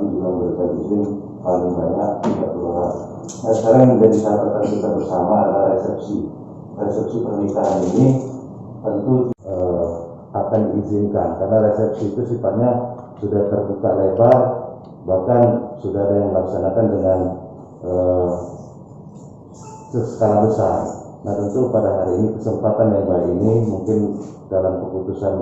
Bupati juga memberikan izin paling banyak 30 orang. Nah, sekarang yang menjadi catatan kita bersama adalah resepsi pernikahan ini tentu akan diizinkan karena resepsi itu sifatnya sudah terbuka lebar, bahkan sudah ada yang melaksanakan dengan skala besar. Nah, tentu pada hari ini kesempatan yang baik ini mungkin dalam keputusan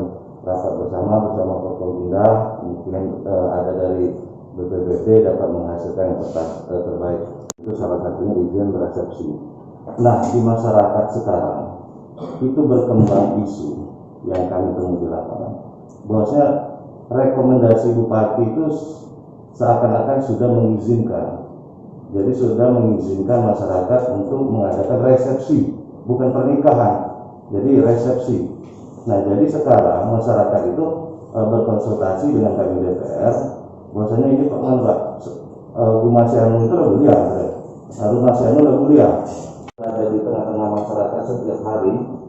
rapat bersama Forkompinda mungkin ada dari BPBD dapat menghasilkan yang terbaik. Itu salah satunya izin resepsi. Nah, di masyarakat sekarang itu berkembang isu yang kami temui di lapangan, bahwasanya rekomendasi bupati itu seakan-akan sudah mengizinkan. Jadi sudah mengizinkan masyarakat untuk mengadakan resepsi, bukan pernikahan. Jadi resepsi. Nah, jadi sekarang masyarakat itu berkonsultasi dengan kami DPR, bahwasanya ini Pak Rumah Sianu itu Lebulia, Rumah Sianu Lebulia ada di tengah-tengah masyarakat setiap hari.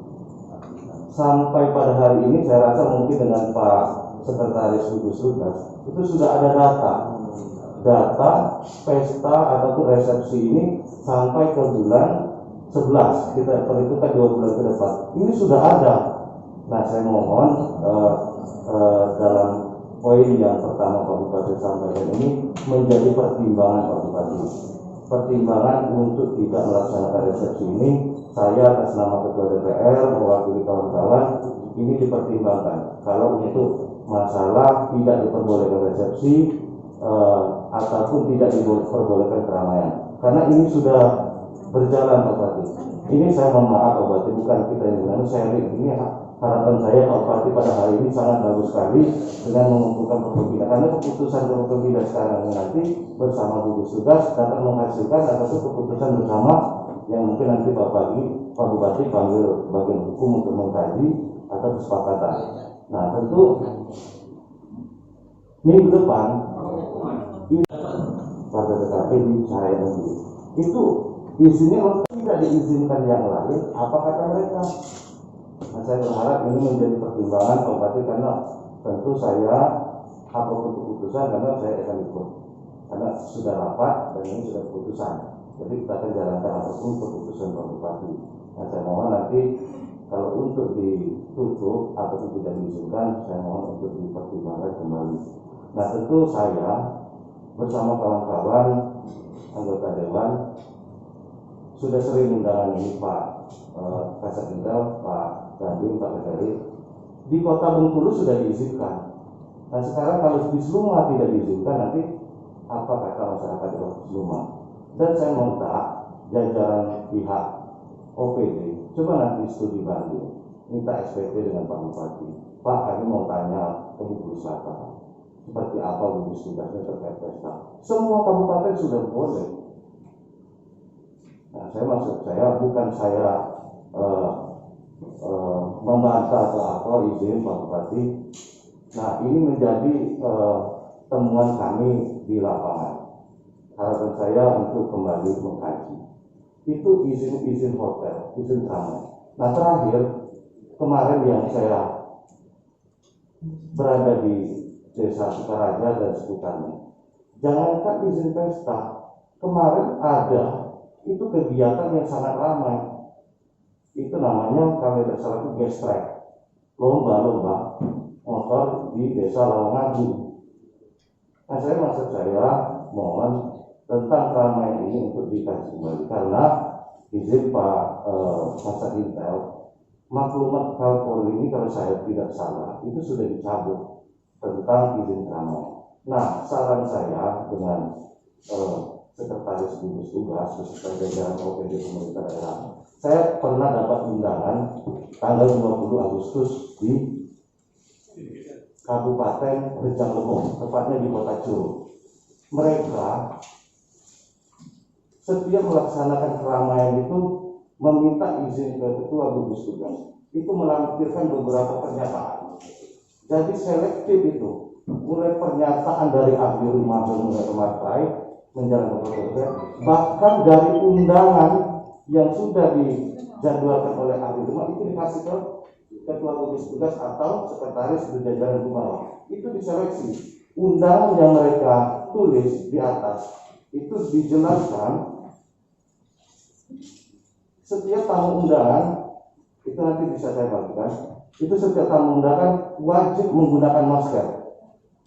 Sampai pada hari ini saya rasa mungkin dengan Pak Sekretaris Gugus Tugas itu sudah ada data pesta ataupun resepsi ini sampai ke bulan 11, kita perhitungkan 2 bulan ke depan. Ini sudah ada. Nah, saya mohon dalam poin yang pertama Pak Bupati sampaikan ini menjadi pertimbangan Pak Bupati. Pertimbangan untuk tidak melaksanakan resepsi ini, saya atas nama Ketua DPR mewakili kawan-kawan ini dipertimbangkan. Kalau untuk masalah tidak diperbolehkan resepsi ataupun tidak diperbolehkan keramaian, karena ini sudah berjalan Pak Bupati. Ini saya mohon maaf Pak Bupati, bukan kita yang benar, sharing. Ini harapan saya Pak Bupati pada hari ini sangat bagus sekali dengan mengumpulkan Forkompinda, karena keputusan Forkompinda sekarang nanti bersama gugus tugas dapat menghasilkan ataupun keputusan bersama yang mungkin nanti Pak Bupati panggil bagian hukum untuk mengkaji atau kesepakatan. Nah, tentu minggu depan pada TKP di saya itu izinnya tidak diizinkan yang lain, apa kata mereka? Nah, saya berharap ini menjadi pertimbangan Pak Bupati, karena tentu saya apapun keputusan karena saya akan ikut, karena sudah rapat dan ini sudah keputusan. Jadi kita akan jalankan apapun keputusan Pak Bupati. Nah, saya mohon nanti kalau untuk ditutup ataupun tidak diizinkan, saya mohon untuk dipertimbangkan kembali. Nah, tentu saya bersama kawan-kawan anggota Dewan sudah sering undangan ini Pak Kasat Tinggal, Pak Dandim, Pak Kedari. Di Kota Bengkulu sudah diizinkan. Nah, sekarang kalau di Seluma tidak diizinkan, nanti apa kata masyarakat di Seluma? Dan saya minta jajaran pihak OPD coba nanti studi banding, minta SPP dengan Pak Bupati. Pak, kami mau tanya ke Bengkulu Selatan, seperti apa gugus tugasnya terkait pesta. Semua kabupaten sudah boleh. Nah, saya bukan saya membantah atau apa izin Pak Bupati. Nah, ini menjadi temuan kami di lapangan. Harapan saya untuk kembali mengkaji. Itu izin hotel, izin tamu. Nah, terakhir kemarin yang saya berada di Desa Sukaraja dan sekitarnya, jangankan izin pesta, kemarin ada itu kegiatan yang sangat ramai. Itu namanya kami salah satu gestrek, lomba motor di Desa Lawangagung. Nah, maksud saya mohon tentang keramaian ini untuk dikaji kembali, karena izin Pak Kasat Intel, maklumat Kapolri ini kalau saya tidak salah itu sudah dicabut tentang izin keramaian. Nah, saran saya dengan Sekretaris Gugus Tugas beserta jajaran OPD pemerintah daerah, saya pernah dapat undangan tanggal 20 Agustus di Kabupaten Rejang Lebong, tepatnya di Kota Curug. Mereka setiap melaksanakan keramaian itu meminta izin ke Ketua Gugus Tugas. Itu melampirkan beberapa pernyataan. Jadi selektif itu, mulai pernyataan dari ahli rumah tangga menjalankan protokol, bahkan dari undangan yang sudah dijadwalkan oleh ahli rumah itu dikasih ke Ketua Gugus Tugas atau Sekretaris Jajaran Rumah. Itu diseleksi undangan yang mereka tulis di atas itu dijelaskan setiap tamu undangan, itu nanti bisa saya bagikan, itu setiap tamu undangan wajib menggunakan masker.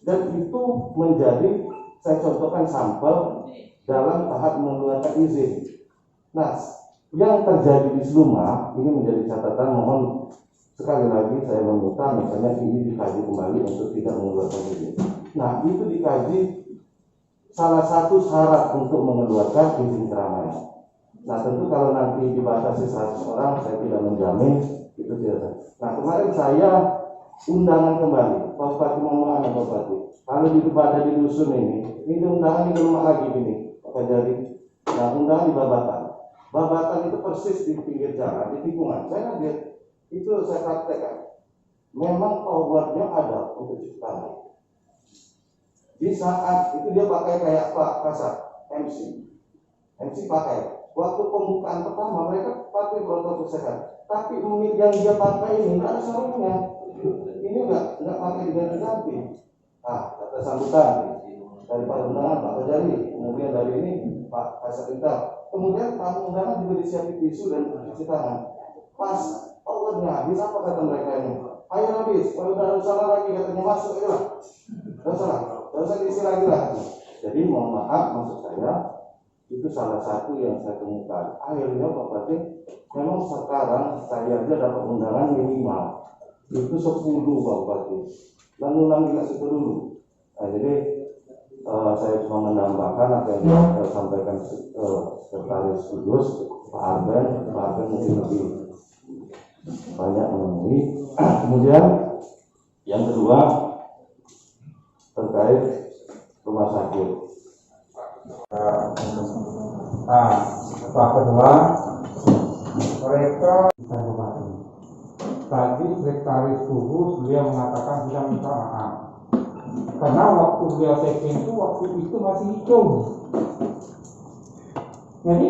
Dan itu menjadi, saya contohkan sampel dalam tahap mengeluarkan izin. Nah, yang terjadi di Seluma ini menjadi catatan. Mohon sekali lagi saya meminta misalnya ini dikaji kembali untuk tidak mengeluarkan izin. Nah, itu dikaji salah satu syarat untuk mengeluarkan izin keramaian. Nah, tentu kalau nanti dibatasi 100 orang, saya tidak menjamin itu tidak. Nah, kemarin saya undangan kembali, Pak Bupati mohon Pak Bupati, kalau ada di dusun ini undangan di rumah lagi gini, apa jadi? Nah, undangan di Babatan. Babatan itu persis di pinggir jalan, di tikungan. Saya lihat, itu saya praktekkan. Memang powernya ada untuk cuci tangan. Di saat itu dia pakai kayak Pak Kasat, MC pakai. Waktu pembukaan pertama mereka pakai protokol kesehatan, tapi yang dia pakai ini nggak ada sarungnya. Ini nggak pakai diganti-ganti. Ah, kata sambutan dari Pak undangan Pak Kajari, kemudian dari ini Pak Kasat Intel, kemudian tamu undangan juga disiapin tisu dan cuci tangan. Pas powernya habis, apa kata mereka ini? Ayo habis, kalau udah salah lagi katanya masuk aja lah. Nggak usah diisi lagi lah. Jadi mohon maaf, maksud saya itu salah satu yang saya temukan. Akhirnya Pak Bupati, memang sekarang saya aja dapat undangan minimal itu 10 Pak Bupati. Ulang dikasih itu dulu. Nah, jadi saya cuma menambahkan apa yang disampaikan Sekretaris Kudus Pak Arben mungkin lebih banyak menemui. Kemudian yang kedua terkait rumah sakit. Pak kedua, mereka tadi Sekretaris Kudus beliau mengatakan sudah minta maaf karena waktu beliau taking itu waktu itu masih hijau. Jadi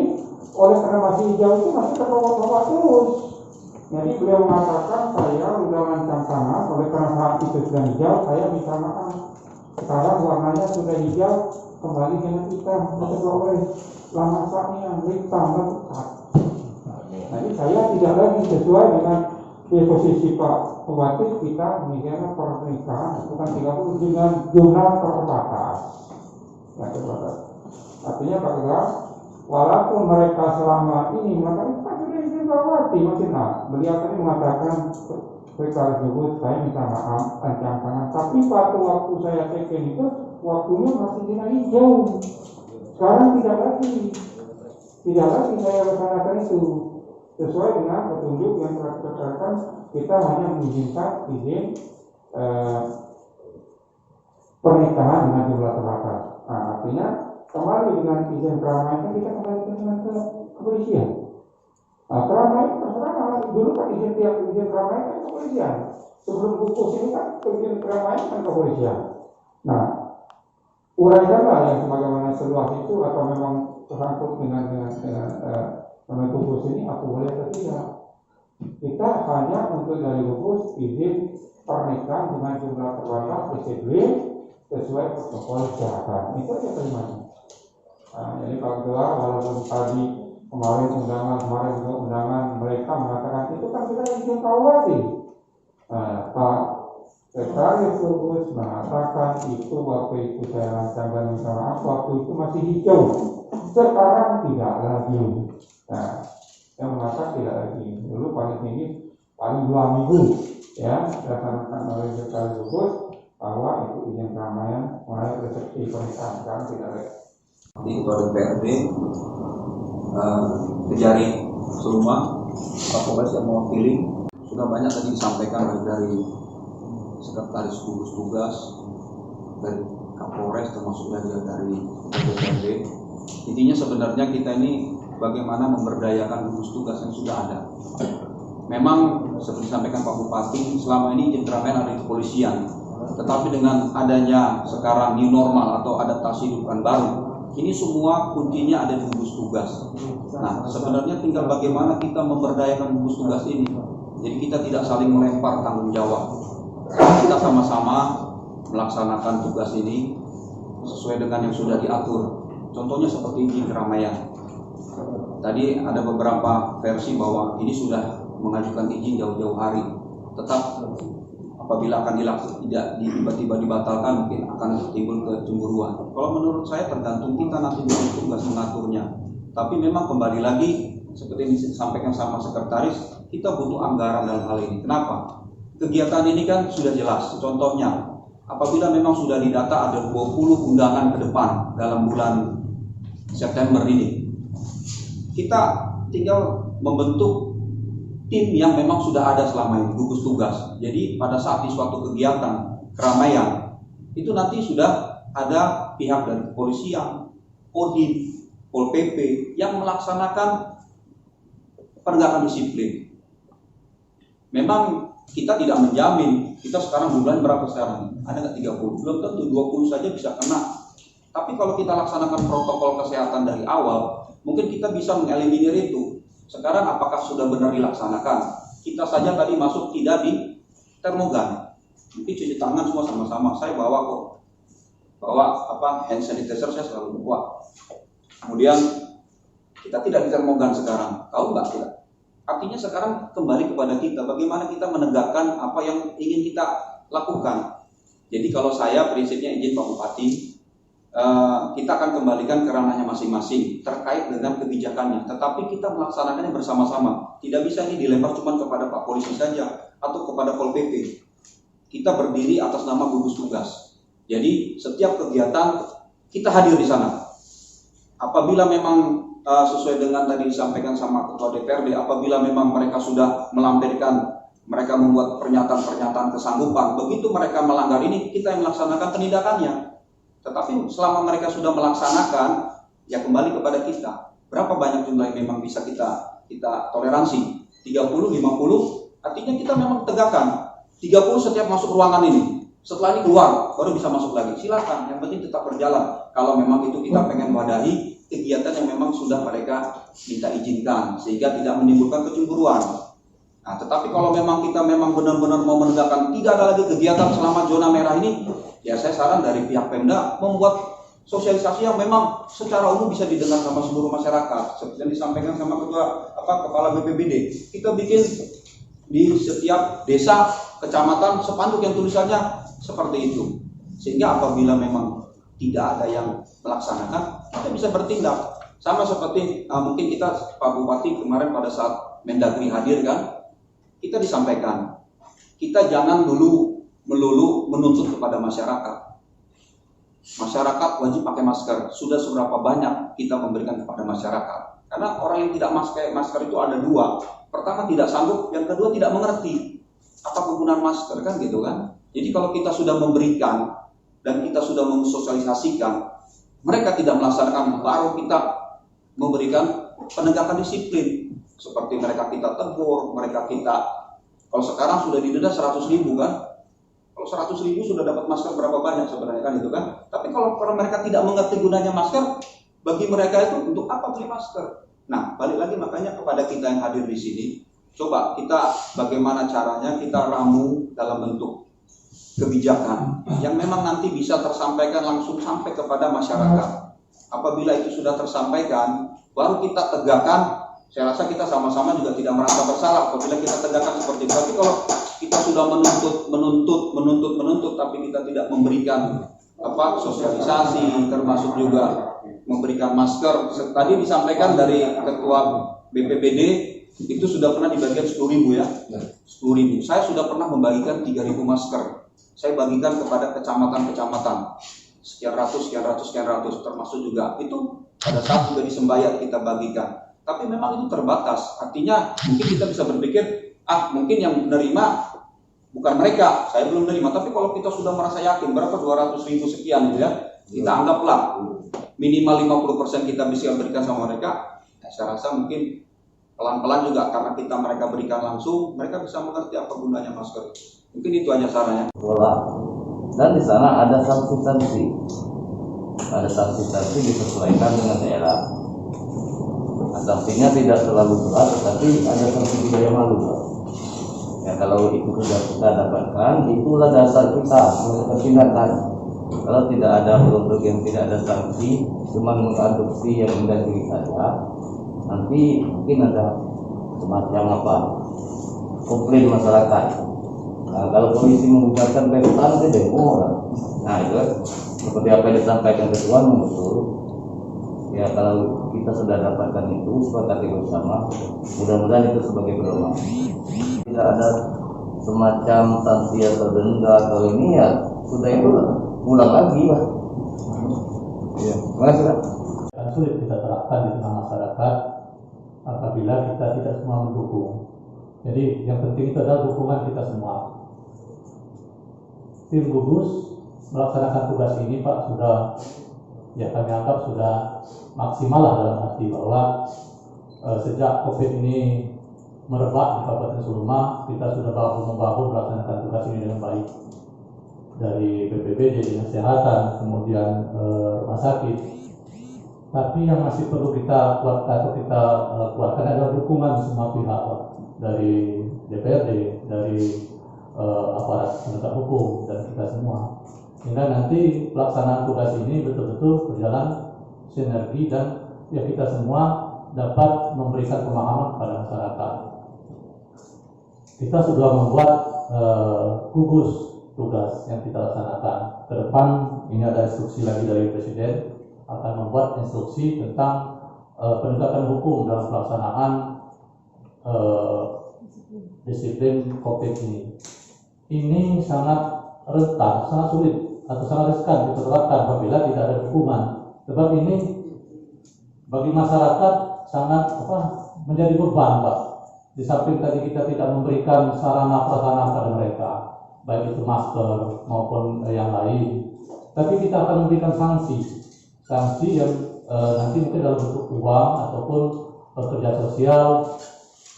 oleh karena masih hijau itu masih terbawa-bawa terus. Jadi beliau mengatakan saya sudah mengancam tangan, oleh karena saat itu sudah hijau saya minta maaf. Sekarang warnanya sudah hijau kembali dengan hitam, boleh lama saatnya yang hitam dan pekat. Jadi saya tidak lagi sesuai dengan posisi Pak Bupati, kita misalnya pernikahan bukan 30 dengan jumlah terbatas. Artinya Pak Ketua, walaupun mereka selama ini mengatakan Pak sudah izin Bupati masih beliau tadi mengatakan Sekretaris Kudus saya minta maaf ancam tangan, tapi pada waktu saya check-in itu waktunya masih tidak hijau. Sekarang tidak lagi saya laksanakan itu sesuai dengan petunjuk yang telah dikatakan. Kita hanya mengizinkan izin pernikahan dengan jumlah terbatas. Nah, artinya kembali dengan izin keramaian kita kembali dengan kepolisian. Nah, keramaian terserah dulu kan izin keramaian kan kepolisian. Sebelum pupus ini kan izin keramaian kan kepolisian. Nah, uraikanlah yang sebagaimana seluas itu atau memang tersangkut dengan pupus ini aku boleh atau tidak. Kita hanya untuk dari pupus izin pernikahan dengan jumlah terbatas disiplin sesuai protokol kesehatan. Itu aja kalimatnya. Nah, jadi Pak Ketua, walaupun tadi kemarin undangan mereka mengatakan itu kan kita izin Bupati. Pak Sekretaris Kudus mengatakan itu waktu itu saya rancangkan minta maaf waktu itu masih hijau, sekarang tidak lagi. Nah, yang mengatakan tidak lagi. Dulu paling tinggi paling 2 minggu ya dilaksanakan oleh Sekretaris Kudus bahwa itu izin keramaian mulai resepsi pernikahan, sekarang tidak lagi. Di Ketua DPRD Kejari Seluma, Pak Polres yang mewakili sudah banyak tadi disampaikan dari Sekretaris Gugus Tugas, dari Kapolres termasuk dari DPRD. Intinya sebenarnya kita ini bagaimana memberdayakan gugus tugas yang sudah ada. Memang seperti disampaikan Pak Bupati, selama ini izin keramaian ada di kepolisian, tetapi dengan adanya sekarang new normal atau adaptasi lingkungan baru, ini semua kuncinya ada di gugus tugas. Nah, sebenarnya tinggal bagaimana kita memberdayakan gugus tugas ini. Jadi kita tidak saling melempar tanggung jawab. Kita sama-sama melaksanakan tugas ini sesuai dengan yang sudah diatur. Contohnya seperti izin keramaian. Tadi ada beberapa versi bahwa ini sudah mengajukan izin jauh-jauh hari. Tetap apabila akan tidak tiba-tiba dibatalkan, mungkin akan timbul kecemburuan. Kalau menurut saya tergantung kita nanti tugas mengaturnya. Tapi memang kembali lagi seperti yang disampaikan sama sekretaris, kita butuh anggaran dalam hal ini. Kenapa? Kegiatan ini kan sudah jelas. Contohnya, apabila memang sudah didata ada 20 undangan ke depan dalam bulan September ini, kita tinggal membentuk tim yang memang sudah ada selama ini, gugus tugas. Jadi pada saat di suatu kegiatan keramaian itu nanti sudah ada pihak dari kepolisian, Kodim, Pol PP yang melaksanakan penegakan disiplin. Memang kita tidak menjamin, kita sekarang jumlahnya berapa sekarang? Ada nggak 30? Belum tentu 20 saja bisa kena. Tapi kalau kita laksanakan protokol kesehatan dari awal, mungkin kita bisa mengeliminir itu. Sekarang apakah sudah benar dilaksanakan? Kita saja tadi masuk tidak di termogan. Mungkin cuci tangan semua sama-sama. Saya bawa hand sanitizer, saya selalu bawa. Kemudian kita tidak di termogan sekarang. Tahu nggak kita? Artinya sekarang kembali kepada kita, bagaimana kita menegakkan apa yang ingin kita lakukan. Jadi kalau saya prinsipnya izin Pak Bupati, kita akan kembalikan ke ranahnya masing-masing terkait dengan kebijakannya, tetapi kita melaksanakannya bersama-sama. Tidak bisa ini dilempar cuma kepada Pak Polisi saja atau kepada Pol PP. Kita berdiri atas nama gugus tugas. Jadi setiap kegiatan kita hadir di sana. Apabila memang sesuai dengan tadi disampaikan sama Ketua DPRD, apabila memang mereka sudah melampirkan, mereka membuat pernyataan-pernyataan kesanggupan, begitu mereka melanggar ini, kita yang melaksanakan penindakannya. Tetapi selama mereka sudah melaksanakan, ya kembali kepada kita. Berapa banyak jumlah yang memang bisa kita toleransi? 30, 50, artinya kita memang tegakkan. 30 setiap masuk ruangan ini. Setelah ini keluar, baru bisa masuk lagi. Silakan, yang penting tetap berjalan. Kalau memang itu kita pengen wadahi kegiatan yang memang sudah mereka minta izinkan, sehingga tidak menimbulkan kecemburuan. Nah, tetapi kalau memang kita memang benar-benar mau menegakkan tidak ada lagi kegiatan selama zona merah ini, ya saya saran dari pihak Pemda membuat sosialisasi yang memang secara umum bisa didengar sama seluruh masyarakat. Seperti yang disampaikan sama Kepala BPBD, kita bikin di setiap desa, kecamatan, spanduk yang tulisannya seperti itu. Sehingga apabila memang tidak ada yang melaksanakan, kita bisa bertindak. Sama seperti mungkin kita Pak Bupati kemarin pada saat Mendagri hadir kan, kita disampaikan, kita jangan dulu melulu menuntut kepada masyarakat. Masyarakat wajib pakai masker. Sudah seberapa banyak kita memberikan kepada masyarakat? Karena orang yang tidak pakai masker itu ada dua. Pertama tidak sanggup, yang kedua tidak mengerti apa penggunaan masker kan gitu kan. Jadi kalau kita sudah memberikan dan kita sudah mensosialisasikan, mereka tidak melaksanakan, baru kita memberikan penegakan disiplin. Seperti mereka kita tegur, mereka kita, kalau sekarang sudah didenda 100.000 kan. Kalau 100.000 sudah dapat masker berapa banyak sebenarnya kan itu kan. Tapi kalau mereka tidak mengerti gunanya masker, bagi mereka itu untuk apa beli masker? Nah, balik lagi makanya kepada kita yang hadir di sini, coba kita bagaimana caranya kita ramu dalam bentuk kebijakan yang memang nanti bisa tersampaikan langsung sampai kepada masyarakat. Apabila itu sudah tersampaikan, baru kita tegakkan. Saya rasa kita sama-sama juga tidak merasa bersalah apabila kita tegakkan seperti itu. Tapi kalau kita sudah menuntut, tapi kita tidak memberikan sosialisasi, termasuk juga memberikan masker. Tadi disampaikan dari Ketua BPBD itu sudah pernah dibagikan 10.000 ya, 10.000. Saya sudah pernah membagikan 3.000 masker. Saya bagikan kepada kecamatan-kecamatan sekian ratus, termasuk juga itu pada saat sudah disembayat kita bagikan. Tapi memang itu terbatas. Artinya mungkin kita bisa berpikir, mungkin yang menerima bukan mereka, saya belum menerima. Tapi kalau kita sudah merasa yakin berapa 200.000 sekian gitu ya, kita anggaplah minimal 50% kita bisa berikan sama mereka. Nah, saya rasa mungkin pelan-pelan juga karena mereka berikan langsung, mereka bisa mengerti apa gunanya masker. Mungkin itu aja sarannya. Dan di sana ada sanksi-sanksi. Ada sanksi-sansi disesuaikan dengan daerah. Sanksinya tidak terlalu berat, tetapi ada sanksi budaya malu. Ya kalau itu sudah kita dapatkan, itulah dasar kita melakukan tindakan. Kalau tidak ada produk yang tidak ada sanksi, cuma mengadopsi yang mendagri saja, nanti mungkin ada semacam apa komplain masyarakat. Nah, kalau polisi membubarkan PKK itu demo lah. Nah itu kan seperti apa yang disampaikan ketua betul. Ya kalau kita sudah dapatkan itu sepakati bersama, mudah-mudahan itu sebagai pedoman. Tidak ada semacam sanksi atau denda atau ini ya sudah itu ulang lagi lah. Ya, makasih Pak. Sulit kita terapkan di tengah masyarakat apabila kita tidak semua mendukung. Jadi yang penting itu adalah dukungan kita semua. Tim gugus melaksanakan tugas ini Pak sudah, ya kami anggap sudah maksimal lah dalam arti bahwa sejak COVID ini merebak di Kabupaten Suluma, kita sudah bahu-membahu melaksanakan tugas ini dengan baik. Dari BPBD, Dinas Kesehatan, kemudian rumah sakit. Tapi yang masih perlu kita kuatkan adalah dukungan semua pihak, Pak. Dari DPRD, dari aparat penegak hukum dan kita semua. Sehingga nanti pelaksanaan tugas ini betul-betul berjalan sinergi dan ya kita semua dapat memberikan pemahaman kepada masyarakat. Kita sudah membuat gugus tugas yang kita laksanakan. Ke depan ini ada instruksi lagi dari Presiden akan membuat instruksi tentang penegakan hukum dalam pelaksanaan disiplin COVID ini. Ini sangat rentan, sangat sulit atau sangat riskan diterapkan apabila tidak ada dukungan. Sebab ini bagi masyarakat sangat menjadi beban, Pak. Di samping tadi kita tidak memberikan sarana prasarana pada mereka, baik itu masker maupun yang lain, tapi kita akan memberikan sanksi yang nanti mungkin dalam bentuk uang ataupun kerja sosial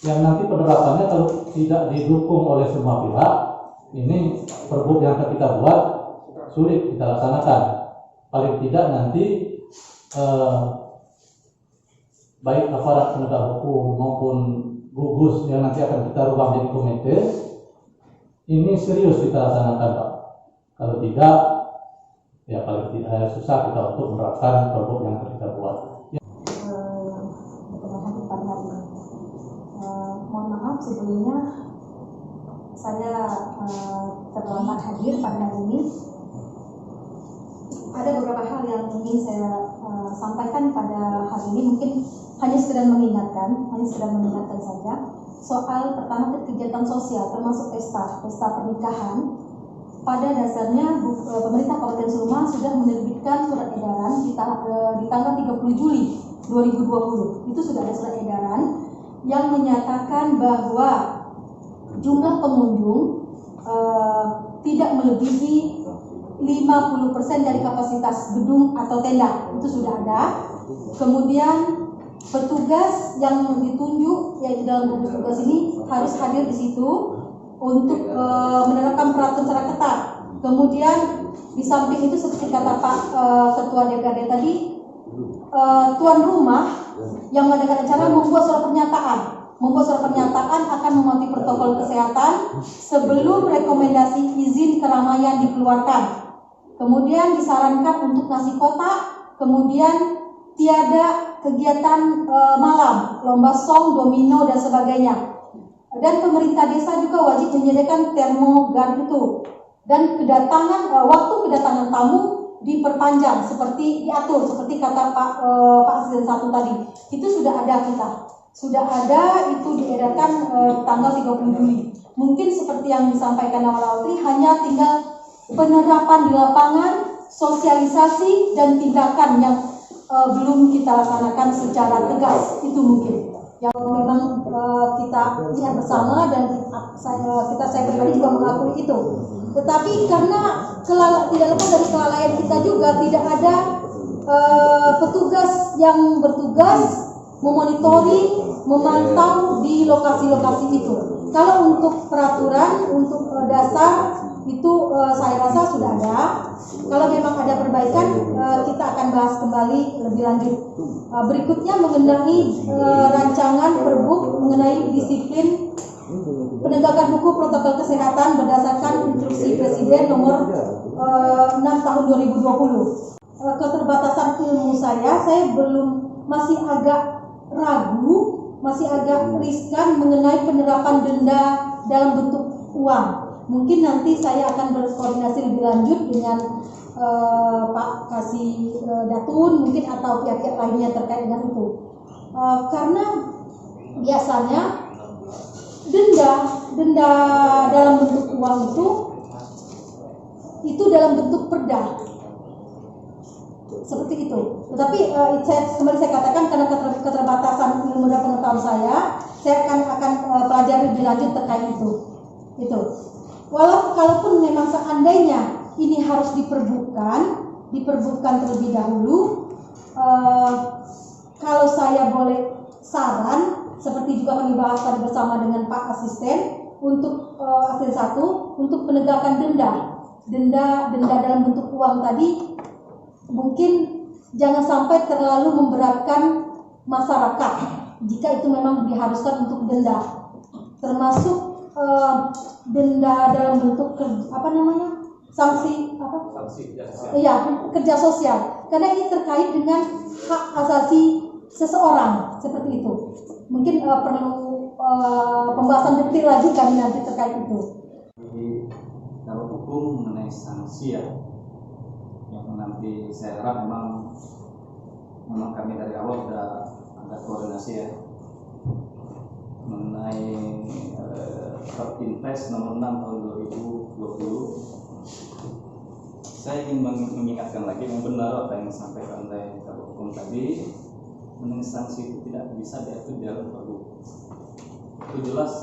yang nanti penerapannya kalau tidak didukung oleh semua pihak, ini pergub yang akan kita buat sulit kita laksanakan. Paling tidak nanti baik aparat penegak hukum maupun gugus yang nanti akan kita rubah menjadi komite, ini serius kita laksanakan, Pak. Kalau tidak, ya paling tidak susah kita untuk menerapkan pergub yang akan kita buat. Mohon maaf sebelumnya saya terlambat hadir pada hari ini. Ada beberapa hal yang ingin saya sampaikan pada hari ini, mungkin hanya sekedar mengingatkan saja soal pertama kegiatan sosial termasuk pesta pernikahan. Pada dasarnya pemerintah Kabupaten Suluma sudah menerbitkan surat edaran di tanggal 30 Juli 2020. Itu sudah ada surat edaran yang menyatakan bahwa jumlah pengunjung tidak melebihi 50% dari kapasitas gedung atau tenda. Itu sudah ada. Kemudian petugas yang ditunjuk yang di dalam gugus tugas ini harus hadir di situ untuk menerapkan peraturan secara ketat. Kemudian di samping itu seperti kata Pak Ketua DPRD tadi, tuan rumah yang mengadakan acara membuat surat pernyataan akan mematuhi protokol kesehatan sebelum rekomendasi izin keramaian dikeluarkan. Kemudian disarankan untuk ngasih kotak, kemudian tiada kegiatan malam, lomba song, domino dan sebagainya. Dan pemerintah desa juga wajib menyediakan termogan itu. Dan waktu kedatangan tamu diperpanjang seperti diatur, seperti kata Pak Asisten 1 tadi. Itu sudah ada itu diedarkan tanggal 30 Juli. Mungkin seperti yang disampaikan awal-awal tadi, hanya tinggal penerapan di lapangan, sosialisasi dan tindakan yang belum kita laksanakan secara tegas. Itu mungkin yang memang kita lihat bersama dan saya pribadi juga mengakui itu. Tetapi karena tidak lepas dari kelalaian kita juga, tidak ada petugas yang bertugas memonitoring, memantau di lokasi-lokasi itu. Kalau untuk peraturan, untuk dasar itu saya rasa sudah ada. Kalau memang ada perbaikan, kita akan bahas kembali lebih lanjut. Berikutnya mengenai rancangan Pergub mengenai disiplin penegakan hukum protokol kesehatan berdasarkan instruksi Presiden nomor 6 tahun 2020. Keterbatasan ilmu saya masih agak ragu, masih agak riskan mengenai penerapan denda dalam bentuk uang. Mungkin nanti saya akan berkoordinasi lebih lanjut dengan Pak Kasih Datun mungkin atau pihak-pihak lainnya terkait dengan itu. Karena biasanya denda dalam bentuk uang itu dalam bentuk perda seperti itu. Tetapi kembali saya katakan karena keterbatasan ilmu dan pengetahuan saya akan pelajari lebih lanjut terkait itu. Kalaupun memang seandainya ini harus diperbutkan terlebih dahulu, kalau saya boleh saran, seperti juga kami bahas tadi bersama dengan Pak Asisten untuk asisten 1 untuk penegakan denda dalam bentuk uang tadi, mungkin jangan sampai terlalu memberatkan masyarakat jika itu memang diharuskan untuk denda, termasuk denda dalam bentuk sanksi kerja sosial, karena ini terkait dengan hak asasi seseorang seperti itu. Mungkin perlu pembahasan detail lagi kami nanti terkait itu. Kalau hukum mengenai sanksi ya, yang nanti saya harap memang kami dari awal sudah ada koordinasi ya mengenai Perpinpres nomor 6 tahun 2020. Saya ingin mengingatkan lagi yang benar apa yang disampaikan oleh Kabid Hukum tadi, mengenai sanksi itu tidak bisa diatur dalam pergub. Itu jelas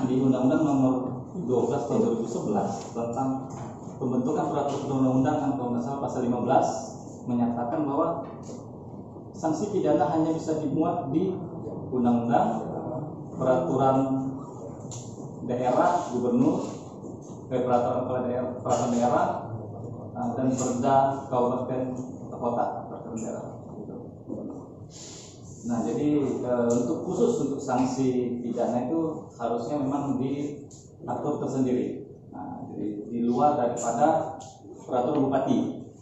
di Undang-Undang nomor 12 tahun 2011 tentang pembentukan peraturan perundang-undangan kalau nggak salah pasal 15 menyatakan bahwa sanksi pidana hanya bisa dimuat di undang-undang, peraturan daerah gubernur, peraturan daerah dan perda kabupaten kota peraturan daerah. Nah, jadi untuk khusus untuk sanksi pidana itu harusnya memang diatur tersendiri. Nah, jadi di luar daripada peraturan bupati.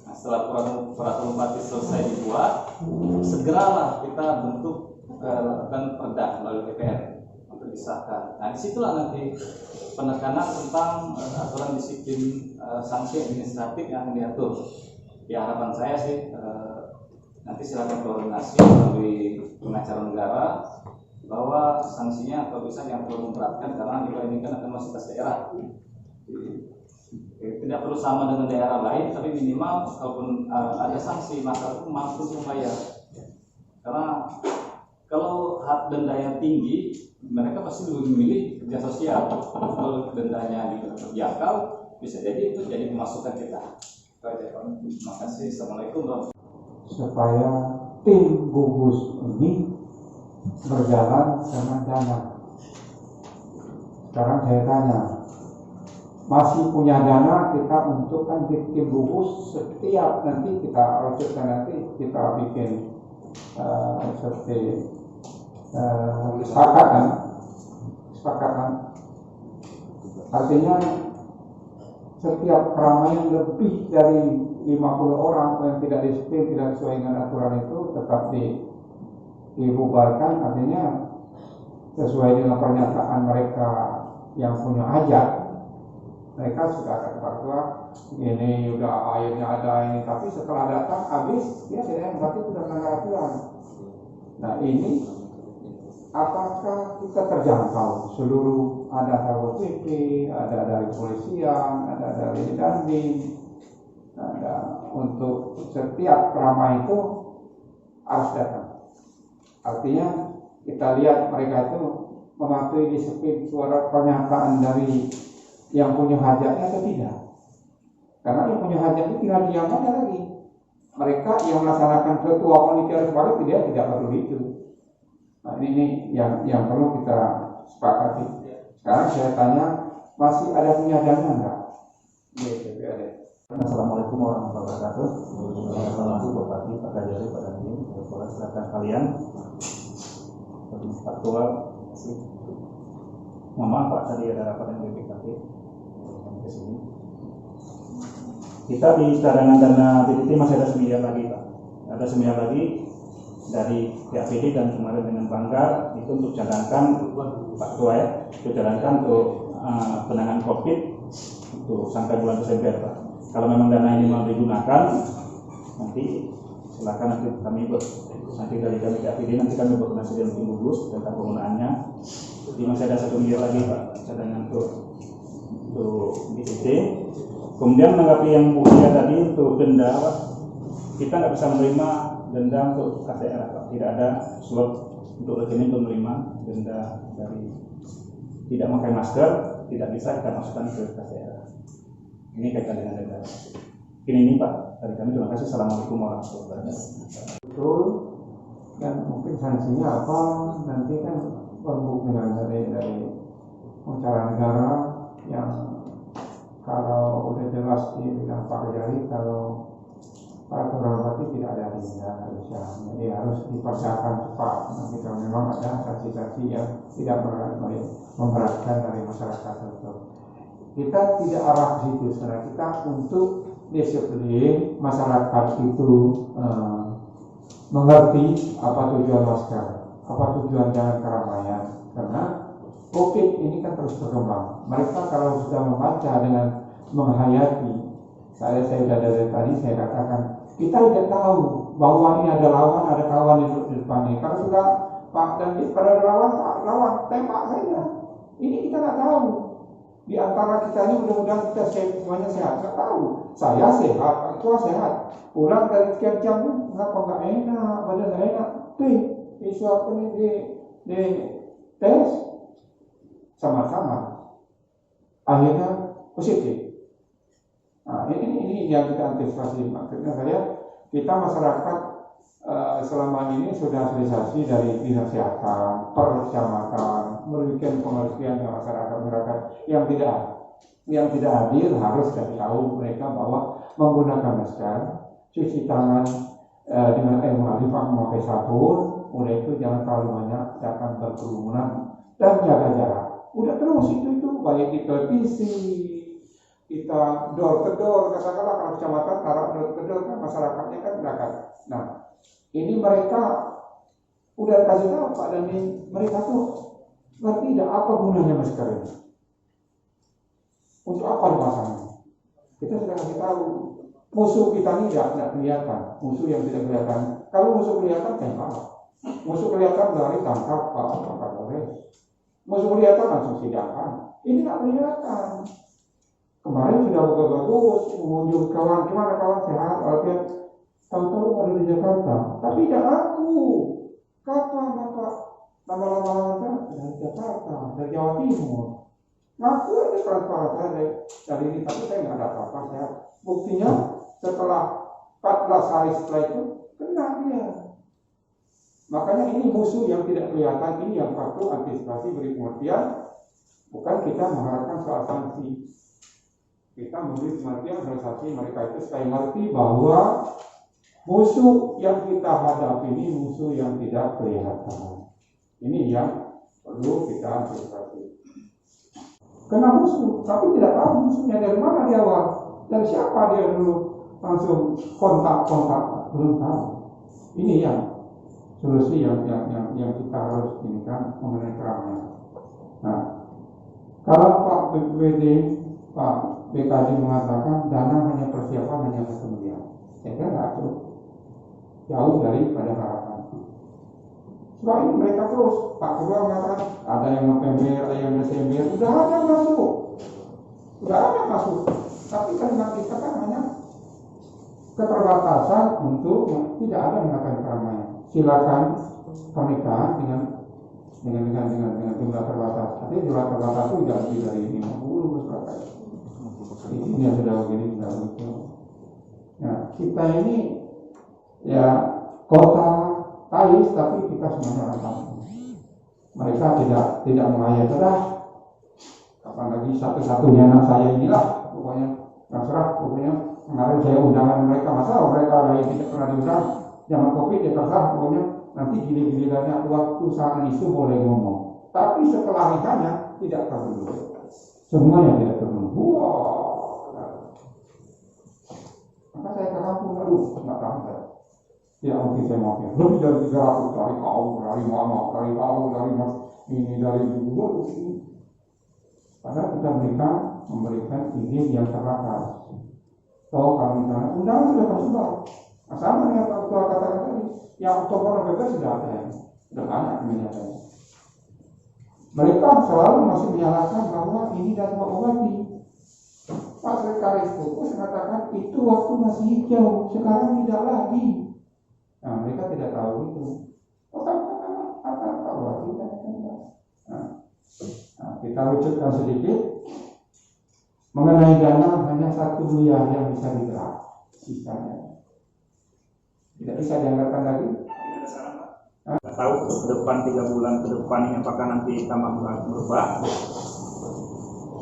Nah, setelah peraturan bupati selesai dibuat, segeralah kita bentuk lakukan perda melalui DPR untuk disahkan. Nah, disitulah nanti penekanan tentang aturan disiplin sanksi administratif yang akan diatur. Ya, harapan saya sih nanti silakan koordinasi melalui pengacara negara bahwa sanksinya atau bisa yang perlu memberatkan karena juga ini kan akan masuk ke daerah. Tidak perlu sama dengan daerah lain, tapi minimal kalaupun ada sanksi masyarakat mampu membayar. Karena kalau hak dendanya tinggi, mereka pasti lebih memilih kerja sosial. Kalau dendanya terjangkau, bisa jadi itu jadi pemasukan kita. Terima kasih. Assalamualaikum. Supaya tim gugus ini berjalan dengan dana. Sekarang saya tanya, masih punya dana kita untuk kan tim gugus setiap nanti kita rucutkan nanti kita bikin seperti kesepakatan. Artinya setiap keramaian lebih dari 50 orang yang tidak disiplin, tidak sesuai dengan aturan itu tetap dibubarkan. Artinya sesuai dengan pernyataan mereka yang punya hajat, mereka sudah akan berkata ini udah airnya ada ini, tapi setelah datang habis dia tidak berarti sudah melanggar aturan. Nah, ini apakah kita terjangkau seluruh, ada Satpol PP, ada dari kepolisian, ada dari Dandim, ada untuk setiap keramaian itu harus datang. Artinya kita lihat mereka itu mematuhi disiplin suara pernyataan dari yang punya hajatnya atau tidak. Karena yang punya hajat itu tinggal diam aja lagi. Mereka yang melaksanakan ketua panitia sebagai tidak perlu itu. Nah, ini yang perlu kita sepakati. Sekarang saya tanya, masih ada punya dana enggak? Ada. Assalamualaikum warahmatullahi wabarakatuh. Assalamualaikum Bupati, Pak Kajari, Pak Dandim, silakan kalian. Faktual sih. Mohon maaf Pak, tadi ada rapat yang BPKP ke sini. kita di cadangan dana BPT masih ada 1 miliar lagi Pak. Ada 1 miliar lagi dari PAPD dan kemarin dengan Banggar itu untuk cadangkan Pak Ketua ya, untuk cadangkan untuk penanganan COVID untuk sampai bulan Desember Pak. Kalau memang dana ini mau digunakan, nanti silakan nanti kami nanti dari kami PAPD nanti kami berkoordinasi dengan tim gugus tentang penggunaannya. Jadi masih ada 1 miliar lagi Pak cadangan untuk BPT. Kemudian menanggapi yang Bu Lia tadi untuk denda Pak, kita nggak bisa menerima denda untuk KTR Pak. Tidak ada slot untuk rekening untuk menerima denda dari tidak memakai masker, tidak bisa kita masukkan ke KTR. Ini kaitan dengan denda. Ini Pak dari kami, terima kasih. Assalamualaikum warahmatullahi wabarakatuh. Betul. Dan mungkin sanksinya apa nanti kan berbuk dengan dari acara negara yang kalau udah jelas di bidang Pak Jari, kalau para korban tidak ada denda harusnya, jadi harus dipersiapkan cepat. Nanti kalau memang ada sanksi-sanksi yang tidak memberatkan dari masyarakat tersebut, kita tidak arah ke situ. Sebenarnya kita untuk disiplin masyarakat itu mengerti apa tujuan masker, apa tujuan jangan keramaian, karena COVID ini kan terus berkembang. Mereka kalau sudah membaca dengan menghayati, saya sudah dari tadi saya katakan, kita tidak tahu bahwa ini ada lawan, ada kawan di depan ini. Kalau sudah Pak dan pada lawan tembak saja. Ini kita tidak tahu. Di antara kita ini mudah-mudahan kita semuanya sehat. Tidak tahu. Saya sehat, Pak Ketua sehat. Pulang dari sekian jam, kenapa nggak enak, badan nggak enak. Isu apa ini di tes sama-sama. Akhirnya positif. Nah, ini yang kita antisipasi. Maksudnya kita masyarakat selama ini sudah sosialisasi dari dinas kesehatan, per kecamatan, memberikan pengertian ke masyarakat yang tidak hadir harus kasih tahu mereka bahwa menggunakan masker, cuci tangan dengan air mengalir, memakai sabun, udah itu jangan terlalu banyak, jangan berkerumunan dan jaga jarak. Udah terus itu baik di televisi, kita door to door, katakanlah kalau kecamatan taruh door to door kan masyarakatnya kan berangkat. Nah, ini mereka udah kasih tahu Pak, dan mereka tuh ngerti tidak apa gunanya masker ini, untuk apa dipasangnya. Kita sudah kasih tahu musuh kita ini tidak kelihatan, musuh yang tidak kelihatan. Kalau musuh kelihatan tembak, musuh kelihatan dari tangkap Pak boleh, musuh kelihatan langsung sidangkan. Ini tidak kelihatan. Kemarin sudah bagus mengunjungi kawan, gimana kawan sehat, walaupun tahu-tahu ada di Jakarta, tapi tidak aku. Kapan Bapak lama-lama dari Jakarta, dari Jawa Timur? Ngaku aja transparan saya dari ini, tapi saya nggak ada apa-apa. Saya buktinya setelah 14 hari setelah itu kena dia. Makanya ini musuh yang tidak kelihatan, ini yang perlu antisipasi, beri pengertian. Bukan kita mengharapkan soal sanksi. Kita memberi pengertian sosialisasi mereka itu supaya ngerti bahwa musuh yang kita hadapi ini musuh yang tidak kelihatan. Ini yang perlu kita antisipasi. Kena musuh, tapi tidak tahu musuhnya dari mana di awal, dari siapa dia dulu langsung kontak, belum tahu. Ini yang solusi yang kita harus inikan mengenai keramaian. Nah, kalau Pak BPD, Pak BKD mengatakan dana hanya persiapan hanya 1 miliar, saya kira tidak cukup, jauh daripada harapan. Sebab ini mereka terus, Pak Ketua mengatakan ada yang November, ada yang Desember, sudah ada masuk, tapi karena kita kan hanya keterbatasan untuk tidak ada mengatakan keramaian. Silakan pernikahan dengan jumlah terbatas. Artinya jumlah terbatas itu tidak lebih dari 50 misalkan. Ini yang sudah begini sudah begitu. Nah, kita ini ya kota Tais, tapi kita semuanya orang kampung. Mereka tidak menghayat sudah. Kapan lagi satu-satunya anak saya inilah, pokoknya terserah, pokoknya kemarin saya undangan mereka, masa mereka lain tidak pernah diundang. Jangan COVID ya terserah, pokoknya nanti gini-giniannya waktu saat itu boleh ngomong. Tapi setelah nikahnya tidak perlu. Semuanya tidak perlu. Wow. Maka saya ke kampung, aduh, nggak tahu saya. Ya mungkin saya mau lebih dari 300 dari kau, dari mana, dari kau, dari ini, dari dulu. Padahal kita memberikan izin yang terbatas. Toh kalau misalnya undangan sudah tersebar, nah, sama dengan Pak Ketua katakan tadi, yang Oktober November sudah ada, sudah banyak menyatakan. Mereka selalu masih menyalahkan bahwa ini dan obati. Pak Sekretaris Fokus mengatakan itu waktu masih hijau, sekarang tidak lagi. Nah, mereka tidak tahu itu. Oh, apa tidak. Nah, kita wujudkan sedikit mengenai dana hanya 1 miliar yang bisa digerak, sisanya tidak bisa dianggarkan lagi. Ada saran Pak? Nggak tahu ke depan 3 bulan ke depan ini apakah nanti tambah berubah.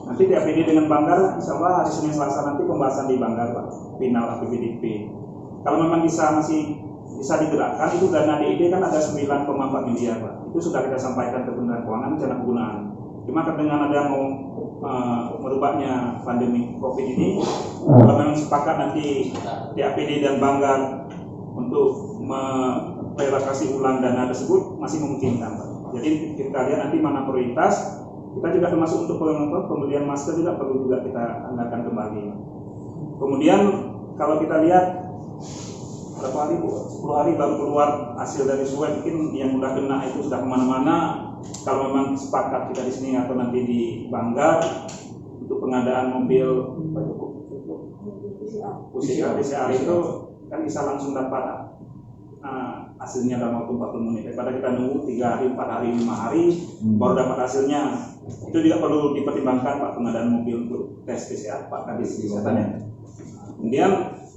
Nanti di APD dengan Banggar, insya Allah hari Senin Selasa nanti pembahasan di Banggar Pak, final APBDP. Kalau memang masih bisa digerakkan, itu dana DID kan ada 9,4 miliar Pak. Itu sudah kita sampaikan ke Kementerian Keuangan rencana penggunaan. Cuma dengan ada mau merubahnya pandemi COVID ini, kalau memang sepakat nanti di APD dan Banggar untuk merelokasi ulang dana tersebut masih memungkinkan Pak. Jadi kita lihat nanti mana prioritas. Kita juga termasuk untuk pembelian masker juga perlu juga kita anggarkan kembali. Kemudian kalau kita lihat berapa hari Bu? 10 hari baru keluar hasil dari swab, mungkin yang udah kena itu sudah kemana-mana. Kalau memang sepakat kita di sini atau nanti di Banggar untuk pengadaan mobil PCR itu kan bisa langsung dapat hasilnya dalam waktu 40 menit. Daripada kita nunggu 3 hari, 4 hari, 5 hari baru dapat hasilnya. Itu juga perlu dipertimbangkan Pak, pengadaan mobil untuk tes PCR Pak Kadis kesehatannya. Kemudian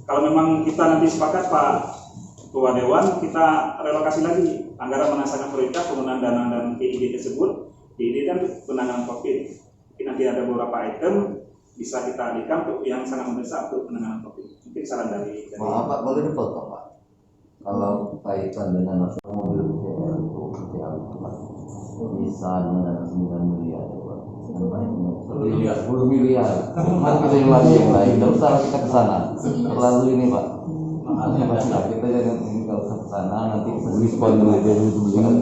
kalau memang kita nanti sepakat Pak Ketua Dewan, kita relokasi lagi anggaran menasahkan prioritas penggunaan dana dan PID tersebut. PID kan penanganan COVID. Mungkin nanti ada beberapa item bisa kita alihkan untuk yang sangat mendesak untuk penanganan COVID. Mungkin saran dari Maaf Pak, boleh dipotong Pak? Kalau kaitan dengan mobil PCR itu bisa dengan 9 miliar Pak. 10 miliar. Mari kita yang lagi yang lain. Tidak usah kita ke sana. Terlalu ini Pak. Kita jangan nggak usah ke sana. Nanti diskon dulu.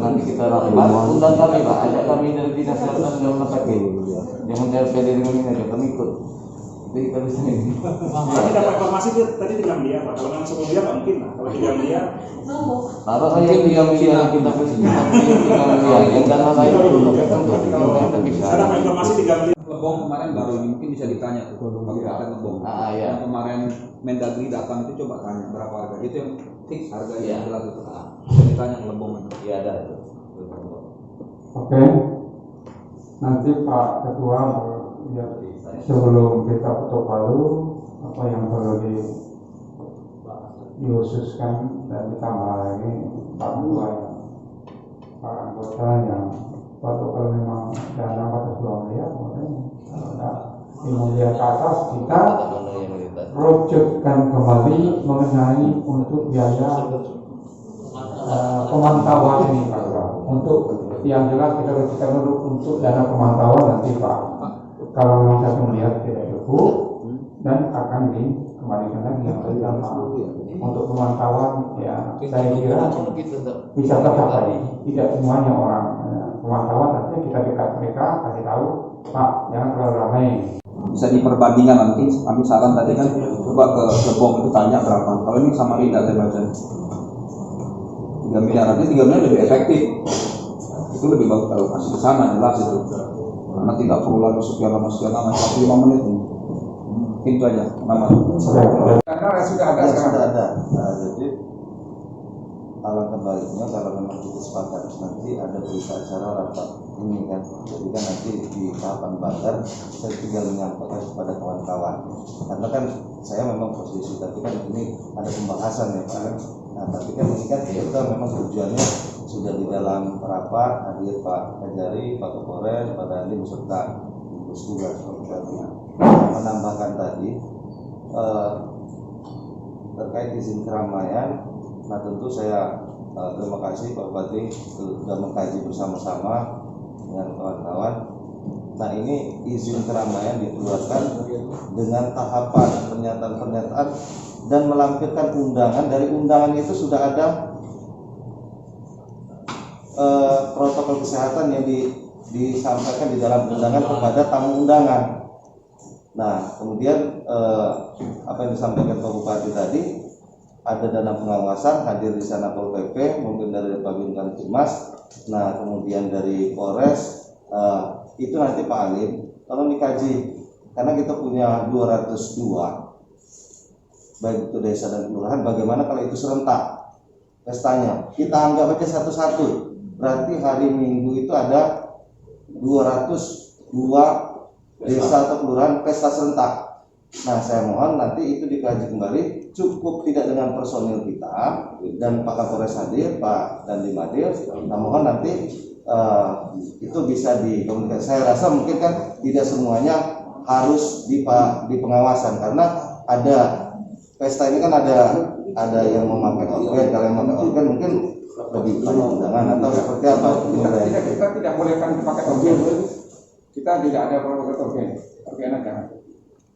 Nanti kita rapat. Undang kami Pak. Ajak kami dari dinas kesehatan dan rumah sakit. Yang RPD dengan ini aja kami ikut. Jadi kita bisa ini. Tapi dapat informasi tadi 3 miliar Pak. Kalau memang 10 miliar nggak mungkin lah. Kalau 3 miliar. Taruh aja 3 miliar kita beli 3 miliar. Yang dana lain Ada informasi 3 miliar. Lebong kemarin baru ini mungkin bisa ditanya tuh Kabupaten Lebong. Iya. Yang kemarin Mendagri datang itu coba tanya berapa harga. Itu yang fix harganya yang jelas itu. Bisa ditanya ke Lebong itu. Iya ada itu. Oke. Nanti Pak Ketua ya, sebelum kita ketok palu apa yang perlu diususkan dan ditambah lagi Pak Ketua yang Pak anggota yang kalau memang dana batas 2 miliar kemudian kalau ada 5 miliar ke atas kita rucutkan kembali mengenai untuk biaya pemantauan ini Pak Ketua. Untuk yang jelas kita rucutkan dulu untuk dana pemantauan nanti Pak. Kalau memang 1 miliar tidak cukup dan akan dikembalikan lagi yang pertama untuk pemantauan ya saya kira bisa tercapai. Tidak semuanya orang pemantauan artinya kita dekat mereka kasih tahu Pak jangan terlalu ramai. Bisa diperbandingkan nanti. Kami saran tadi kan coba ke Lebong itu tanya berapa. Kalau ini Samarinda saya baca 3 miliar, nanti 3 miliar lebih efektif. Itu lebih bagus kalau kasih ke sana jelas itu. Karena tidak perlu lagi sekian lama 45 menit ini. Itu aja nama. Karena sudah ada sekarang. Sudah ada. Nah, jadi alangkah baiknya kalau memang kita sepakat nanti ada berita acara rapat ini kan. Jadi kan nanti di tahapan Banggar saya tinggal menyampaikan kepada kawan-kawan. Karena kan saya memang posisi tapi kan ini ada pembahasan ya Pak. Nah tapi kan ini kan kita memang tujuannya sudah di dalam rapat hadir Pak Kajari, Pak Kapolres, Pak Dandi beserta gugus tugas menambahkan tadi terkait izin keramaian. Nah tentu saya terima kasih Pak Bupati sudah mengkaji bersama-sama dengan kawan-kawan. Nah ini izin keramaian dikeluarkan dengan tahapan pernyataan dan melampirkan undangan. Dari undangan itu sudah ada protokol kesehatan yang disampaikan di dalam undangan kepada tamu undangan. Nah, kemudian apa yang disampaikan Pak Bupati tadi, ada dana pengawasan, hadir di sana Pol PP, mungkin dari Babin Kamtibmas, nah kemudian dari Polres, itu nanti Pak Alim, tolong dikaji, karena kita punya 202, baik itu desa dan kelurahan, bagaimana kalau itu serentak pestanya, kita anggap aja satu-satu, berarti hari Minggu itu ada 202 desa atau kelurahan pesta serentak. Nah, saya mohon nanti itu dikaji kembali, cukup tidak dengan personil kita dan Pak Kapolres hadir, Pak Dandim hadir. Nah, mohon nanti itu bisa dikomunikasi. Saya rasa mungkin kan tidak semuanya harus di pengawasan, karena ada pesta ini kan ada yang memakai organ, kalau yang memakai organ mungkin lebih banyak undangan atau seperti apa? Kita tidak bolehkan pakai organ. Kita tidak ada protokol organ aja.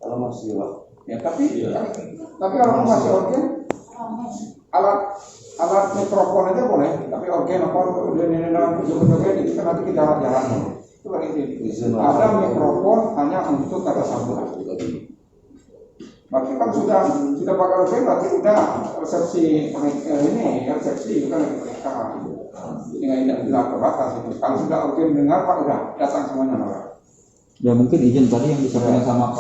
Kalau masih Pak. Ya, tapi kalau masih organ, alat mikrofon aja boleh, tapi organ apa dalam organ itu kan nanti kita jalan-jalan. Itu kan itu. Ada mikrofon hanya untuk kata sambutan. Berarti kan sudah pakai organ, berarti udah resepsi ini resepsi bukan lagi pernikahan. Tidak terbatas itu. Kalau sudah organ dengar Pak udah datang semuanya Pak. Ya mungkin izin tadi yang disampaikan sama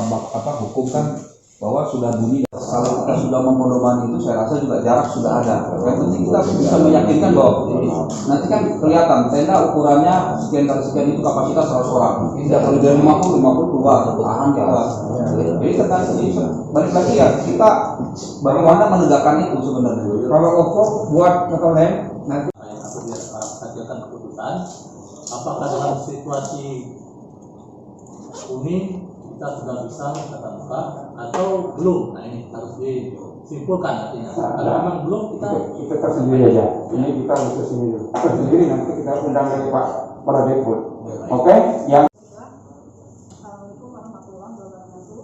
hukum kan bahwa sudah bunyi. Kalau kita sudah memodomani itu, saya rasa juga jarak sudah ada. Yang penting kita bisa meyakinkan bahwa nanti kan kelihatan tenda ukurannya sekian kali sekian itu kapasitas 100 orang. Tidak perlu dari 50 keluar tahan kita. Jadi balik lagi ya, kita bagaimana menegakkan itu sebenarnya. Kalau OKO buat lain nanti hasilkan keputusan apakah dalam situasi ini kita sudah bisa tatap muka atau belum. Nah, ini harus disimpulkan artinya. Kalau memang belum, kita tersendiri aja. Ini kita harus tersendiri nanti kita undang dari Pak Pradeput. Oke? Yang Assalamualaikum warahmatullahi wabarakatuh.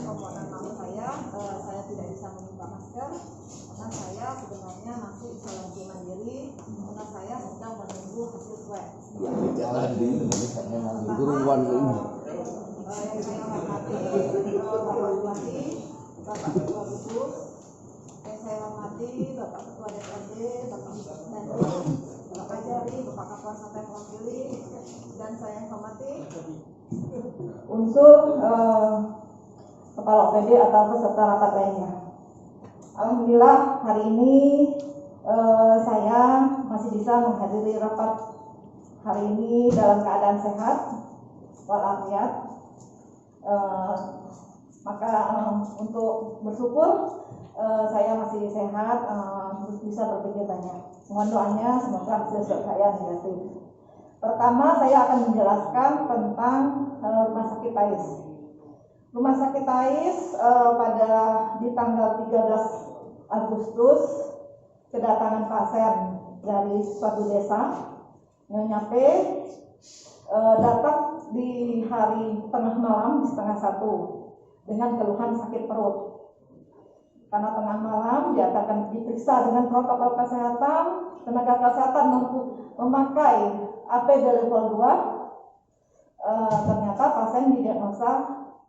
Permohonan maaf saya tidak bisa membuka masker karena saya sebenarnya masih isolasi mandiri karena saya sedang menunggu hasil swab. Yang saya hormati Bapak Bupati, Bapak Ketua Gugus, yang saya hormati Bapak Ketua DPRD, Bapak Dandim, Bapak Jari, Bapak Kapolsek Mewakili, dan saya hormati unsur Kepala OPD atau peserta rapat lainnya. Alhamdulillah hari ini saya masih bisa menghadiri rapat hari ini dalam keadaan sehat walafiat. Maka untuk bersyukur saya masih sehat, bisa berpikir banyak. Mohon doanya semoga hasil swab saya negatif. Pertama saya akan menjelaskan tentang Rumah Sakit Tais. Rumah Sakit Tais pada di tanggal 13 Agustus kedatangan pasien dari suatu desa Nyonya P datang di hari tengah malam di 12:30 dengan keluhan sakit perut. Karena tengah malam dia akan diperiksa dengan protokol kesehatan, tenaga kesehatan memakai APD level 2. Ternyata pasien didiagnosa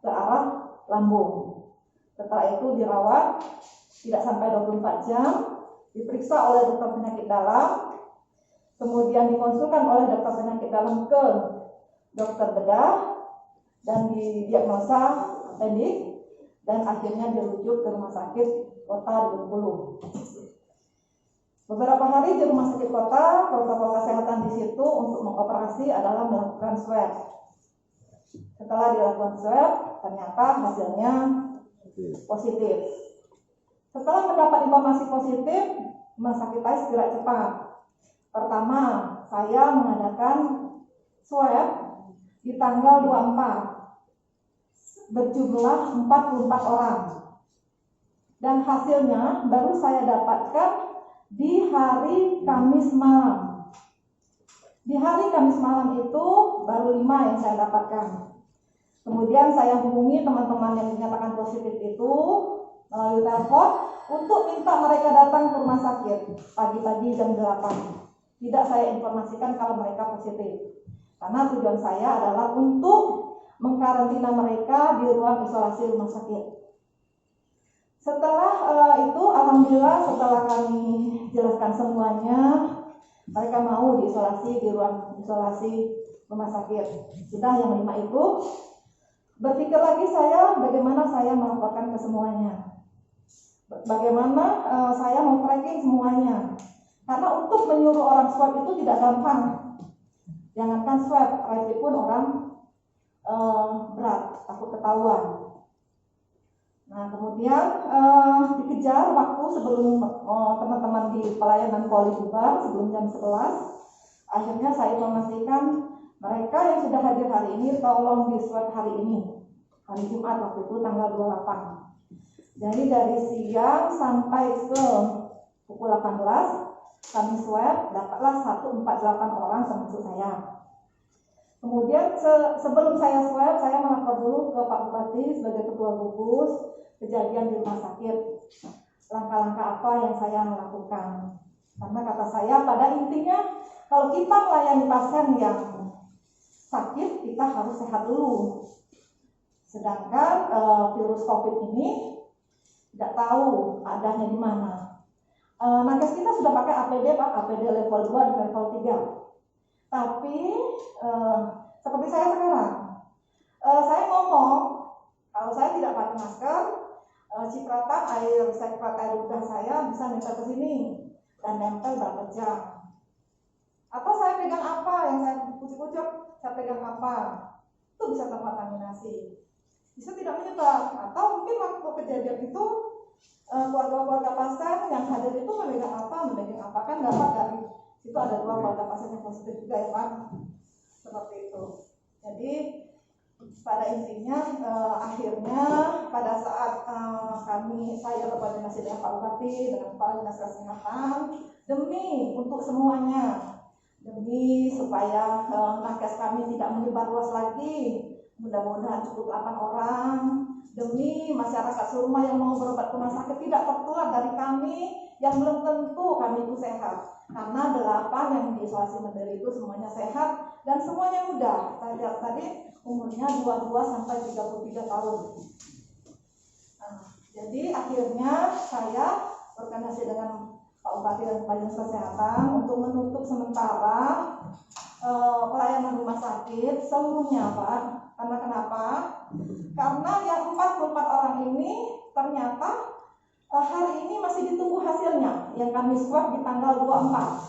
ke arah lambung. Setelah itu dirawat tidak sampai 24 jam, diperiksa oleh dokter penyakit dalam, kemudian dikonsulkan oleh dokter penyakit dalam ke dokter bedah dan didiagnosa apedik dan akhirnya dirujuk ke Rumah Sakit Kota di Bengkulu. Beberapa hari di Rumah Sakit Kota, protokol kesehatan di situ untuk mengoperasi adalah melakukan swab. Setelah dilakukan swab, ternyata hasilnya positif. Setelah mendapat informasi positif, Rumah Sakit Tais gerak cepat. Pertama, saya mengadakan swab di tanggal 24 berjumlah 44 orang. Dan hasilnya baru saya dapatkan di hari Kamis malam. Di hari Kamis malam itu baru 5 yang saya dapatkan. Kemudian saya hubungi teman-teman yang dinyatakan positif itu melalui telepon untuk minta mereka datang ke rumah sakit pagi-pagi jam 8. Tidak saya informasikan kalau mereka positif. Karena tujuan saya adalah untuk mengkarantina mereka di ruang isolasi rumah sakit. Setelah itu, alhamdulillah setelah kami jelaskan semuanya, mereka mau diisolasi di ruang isolasi rumah sakit. Sudah yang 5 itu, berpikir lagi saya bagaimana saya melaporkan ke semuanya. Bagaimana saya mau tracking semuanya. Karena untuk menyuruh orang swab itu tidak gampang. Jangankan swab, rapid pun orang berat, takut ketahuan. Nah, kemudian dikejar waktu sebelum teman-teman di pelayanan poli bubar, sebelum jam 11. Akhirnya saya informasikan mereka yang sudah hadir hari ini tolong di swab hari ini. Hari Jumat waktu itu tanggal 28. Jadi dari siang sampai ke pukul 18 kami swab, dapatlah 148 orang termasuk saya. Kemudian sebelum saya swab, saya melapor dulu ke Pak Bupati sebagai Ketua Gugus kejadian di rumah sakit. Langkah-langkah apa yang saya lakukan? Karena kata saya pada intinya kalau kita melayani pasien yang sakit, kita harus sehat dulu. Sedangkan virus COVID ini tidak tahu adanya di mana. Nakes kita sudah pakai APD, Pak, APD level 2 dan level 3. Tapi seperti saya sekarang, saya ngomong kalau saya tidak pakai masker, cipratan air ludah saya bisa nempel ke sini dan nempel berapa jam. Atau saya pegang apa yang saya kucuk-kucuk, saya pegang apa, itu bisa terkontaminasi, bisa tidak menyebar. Atau mungkin waktu kejadian itu keluarga-keluarga pasien yang hadir itu memegang apa kan dapat dari itu ada 2 keluarga pasien yang positif juga ya Pak, seperti itu. Jadi pada intinya akhirnya pada saat saya berkoordinasi dengan Pak Bupati, dengan Kepala Dinas Kesehatan demi untuk semuanya, demi supaya nakes kami tidak menyebar luas lagi, mudah-mudahan cukup 8 orang, demi masyarakat serumah yang mau berobat ke rumah sakit tidak tertular dari kami yang belum tentu kami itu sehat. Karena 8 yang diisolasi mandiri itu semuanya sehat dan semuanya muda. Saya lihat tadi umurnya 22 sampai 33 tahun. Nah, jadi akhirnya saya berkoordinasi dengan Pak Bupati dan Kepala Dinas Kesehatan untuk menutup sementara pelayanan rumah sakit seluruhnya, Pak. Karena kenapa? Karena yang 44 orang ini ternyata hari ini masih ditunggu hasilnya yang kami swab di tanggal 24.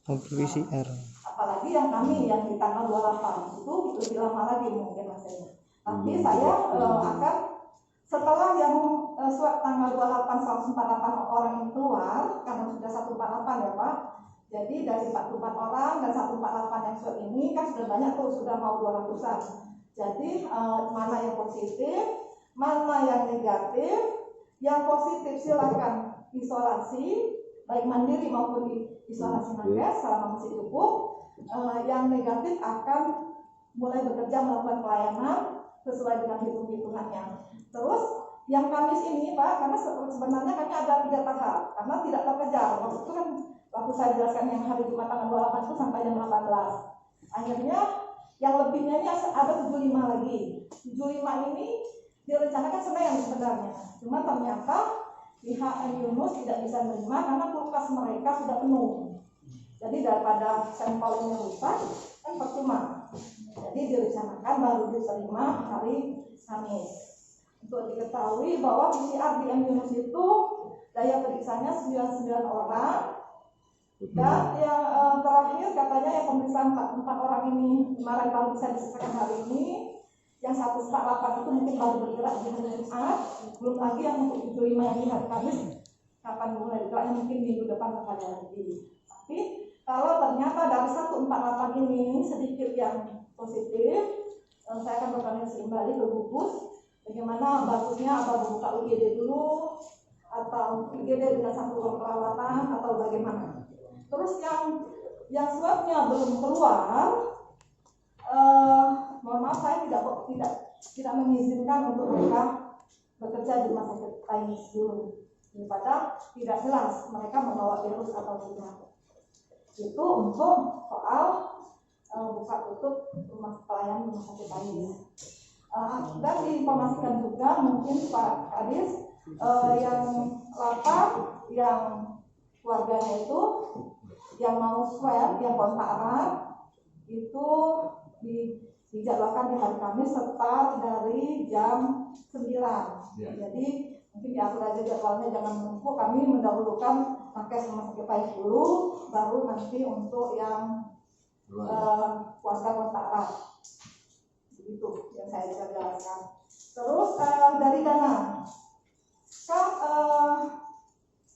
PCR. Apalagi yang kami yang di tanggal 28 itu lebih lama lagi mungkin hasilnya. Tapi saya akan setelah yang swab tanggal 28 148 orang yang keluar, karena sudah 148 ya Pak. Jadi dari 44 orang dan 148 yang swab ini kan sudah banyak tuh, sudah mau 200-an. Jadi mana yang positif, mana yang negatif. Yang positif silakan isolasi baik mandiri maupun isolasi nakes selama masih cukup. Yang negatif akan mulai bekerja melakukan pelayanan sesuai dengan hitung-hitungannya. Terus yang Kamis ini Pak, karena sebenarnya kami ada 3 tahap karena tidak terkejar. Waktu itu kan waktu saya jelaskan yang hari Jumat tanggal 28 itu sampai jam 18. Akhirnya yang lebihnya ini ada 75 lagi. 75 ini direncanakan Senin sebenarnya. Cuma ternyata pihak Yunus tidak bisa menerima karena kulkas mereka sudah penuh. Jadi daripada sampel ini rusak kan percuma. Jadi direncanakan baru diterima hari Kamis. Untuk diketahui bahwa PCR di Yunus itu daya periksanya 99 orang. Dan yang terakhir katanya yang pemeriksaan 4 orang ini kemarin baru bisa diselesaikan hari ini. Yang 148 itu mungkin baru bergerak di hari Jumat, belum lagi yang untuk 75 yang di hari Kamis kapan mulai bergeraknya mungkin minggu depan kepada lagi. Tapi kalau ternyata dari 148 ini sedikit yang positif, saya akan berkoordinasi kembali ke gugus bagaimana bagusnya apa membuka UGD dulu atau UGD dengan satu ruang perawatan atau bagaimana. Terus yang swabnya belum keluar, mohon maaf saya tidak mengizinkan untuk mereka bekerja di rumah sakit lain dulu daripada tidak jelas mereka membawa virus atau tidak. Itu untuk soal buka tutup pelayanan rumah sakit lain. Dan diinformasikan juga mungkin Pak Kadis yang lapar, yang keluarganya itu yang mau swab, yang kontak erat itu dijadwalkan di hari Kamis start dari jam 9. Jadi mungkin diatur aja jadwalnya, jangan menumpuk. Kami mendahulukan pakai rumah sakit lain dulu, baru nanti untuk yang keluarga kontak erat. Begitu yang saya bisa jelaskan. Terus dari dana, kan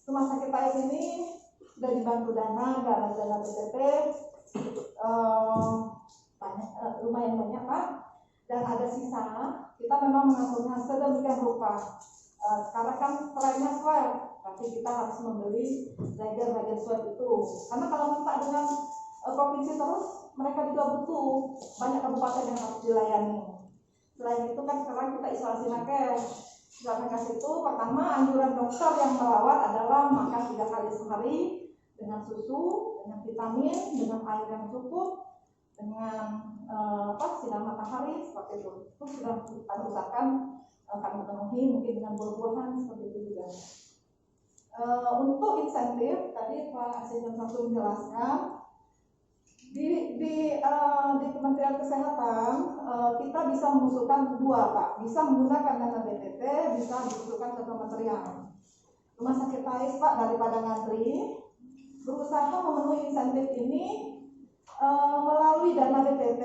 rumah sakit lain ini sudah dibantu dana BPT banyak, lumayan banyak Pak, dan ada sisa. Kita memang mengaturnya sedemikian rupa. Sekarang kan trennya swab, tapi kita harus membeli reagen swab itu. Karena kalau kita dengan provinsi terus, mereka juga butuh banyak kabupaten yang harus dilayani. Selain itu kan sekarang kita isolasi nakes. Isolasi nakes itu pertama anjuran dokter yang merawat adalah makan 3 kali sehari dengan susu, dengan vitamin, dengan air yang cukup, dengan sinar matahari seperti itu. Itu sudah kita usahakan kami penuhi, mungkin dengan buah-buahan seperti itu juga. Untuk insentif tadi Pak Asisten satu menjelaskan di Kementerian Kesehatan kita bisa mengusulkan 2 Pak, bisa menggunakan dana BPT, bisa diusulkan ke kementerian. Rumah sakit PAIS Pak daripada ngantri berusaha memenuhi insentif ini melalui dana BPT.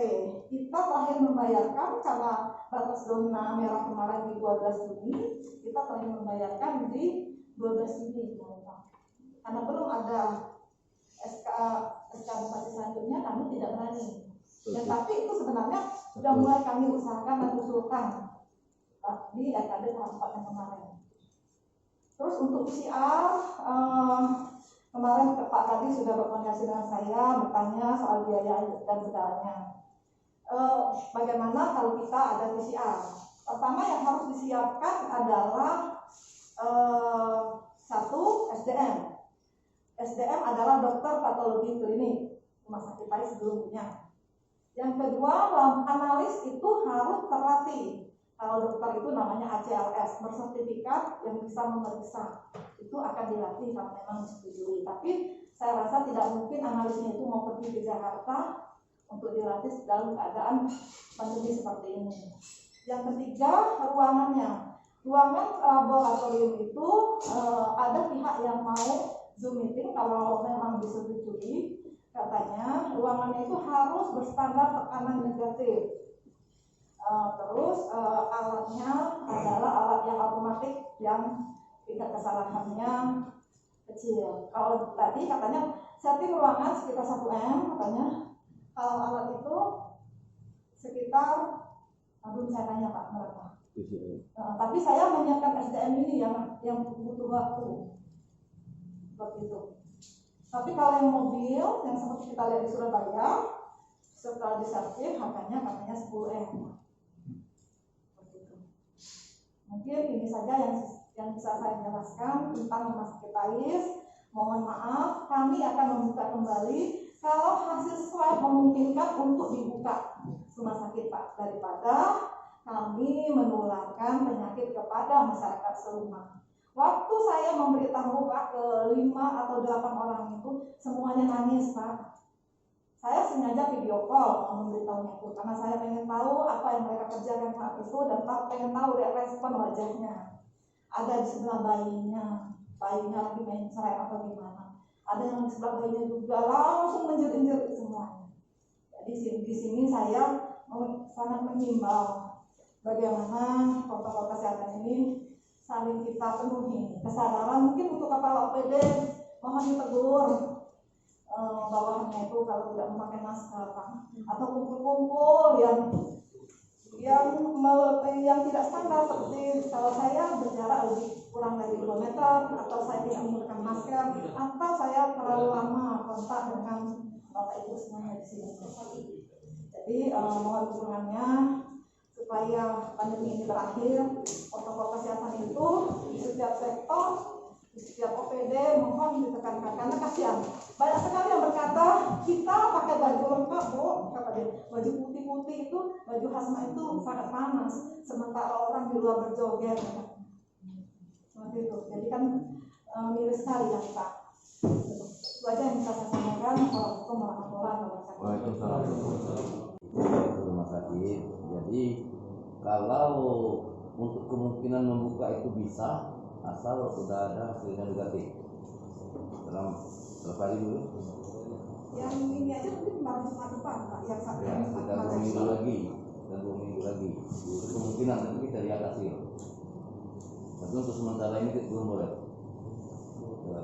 Kita terakhir membayarkan karena batas zona merah kemarin di 12 Juni, kita terakhir membayarkan di 12 Juni karena belum ada SK Bupati selanjutnya, kami tidak berani. Dan tapi itu sebenarnya sudah mulai kami usahakan dan usulkan di RKD transport yang kemarin. Terus untuk PCR, kemarin Pak Kadi sudah berkoordinasi dengan saya, bertanya soal biaya dan segalanya. Bagaimana kalau kita ada PCR? Pertama yang harus disiapkan adalah satu SDM. SDM adalah dokter patologi klinik rumah sakit PAIS sebelumnya. Yang kedua, analis itu harus terlatih. Kalau dokter itu namanya ACLS, bersertifikat yang bisa memeriksa. Itu akan dilatih kalau memang disetujui. Tapi saya rasa tidak mungkin analisnya itu mau pergi ke Jakarta untuk dilatih dalam keadaan pandemi seperti ini. Yang ketiga, ruangannya. Ruangan laboratorium itu ada pihak yang mau Zoom meeting kalau memang disetujui. Katanya ruangannya itu harus berstandar tekanan negatif. Terus alatnya adalah alat yang otomatis yang tingkat kesalahannya kecil. Kalau tadi katanya setting ruangan sekitar 1 M katanya. Kalau alat itu sekitar, belum saya tanya Pak berapa. Tapi saya menyiapkan SDM ini yang butuh waktu seperti itu. Tapi kalau yang mobil yang seperti kita lihat di Surabaya, setelah diservis harganya katanya 10 M. Mungkin ini saja yang bisa saya jelaskan tentang rumah sakit PAIS. Mohon maaf, kami akan membuka kembali kalau hasil swab memungkinkan untuk dibuka rumah sakit Pak, daripada kami menularkan penyakit kepada masyarakat serumah. Waktu saya memberitahu Pak ke 5 atau 8 orang itu, semuanya nangis Pak. Saya sengaja video call memberitahunya itu karena saya pengen tahu apa yang mereka kerjakan saat itu dan pengen tahu respon wajahnya. Ada di sebelah bayinya lagi main serem atau gimana. Ada yang di sebelah bayinya juga langsung menjerit-jerit semuanya. Jadi di sini saya sangat mengimbau bagaimana protokol kesehatan ini saling kita penuhi. Kesadaran mungkin untuk kepala OPD mohon ditegur. Bawahannya itu kalau tidak memakai masker atau kumpul-kumpul yang tidak standar, seperti kalau saya berjarak lebih kurang dari 2 meter atau saya tidak menggunakan masker atau saya terlalu lama kontak dengan Bapak Ibu semuanya di sini. Jadi mohon dukungannya supaya pandemi ini berakhir. Protokol kesehatan itu di setiap sektor, di setiap OPD mohon ditekankan karena kasihan. Banyak sekali yang berkata kita pakai baju lengkap, Bu, kata dia, baju putih-putih itu, baju hazmat itu sangat panas, sementara orang di luar berjoget. Seperti itu. Jadi kan miris sekali ya kita. Itu aja yang bisa saya sampaikan. Assalamualaikum warahmatullahi wabarakatuh. Waalaikumsalam. Rumah sakit. Jadi kalau untuk kemungkinan membuka itu bisa, asal sudah ada hasilnya negatif dalam berapa hari dulu? Yang ini aja mungkin baru Jumat depan, Pak. Yang satu Ya, kita 2 minggu lagi dan 2 minggu lagi. Itu kemungkinan nanti kita lihat hasil. Tapi untuk sementara ini belum boleh. Ya.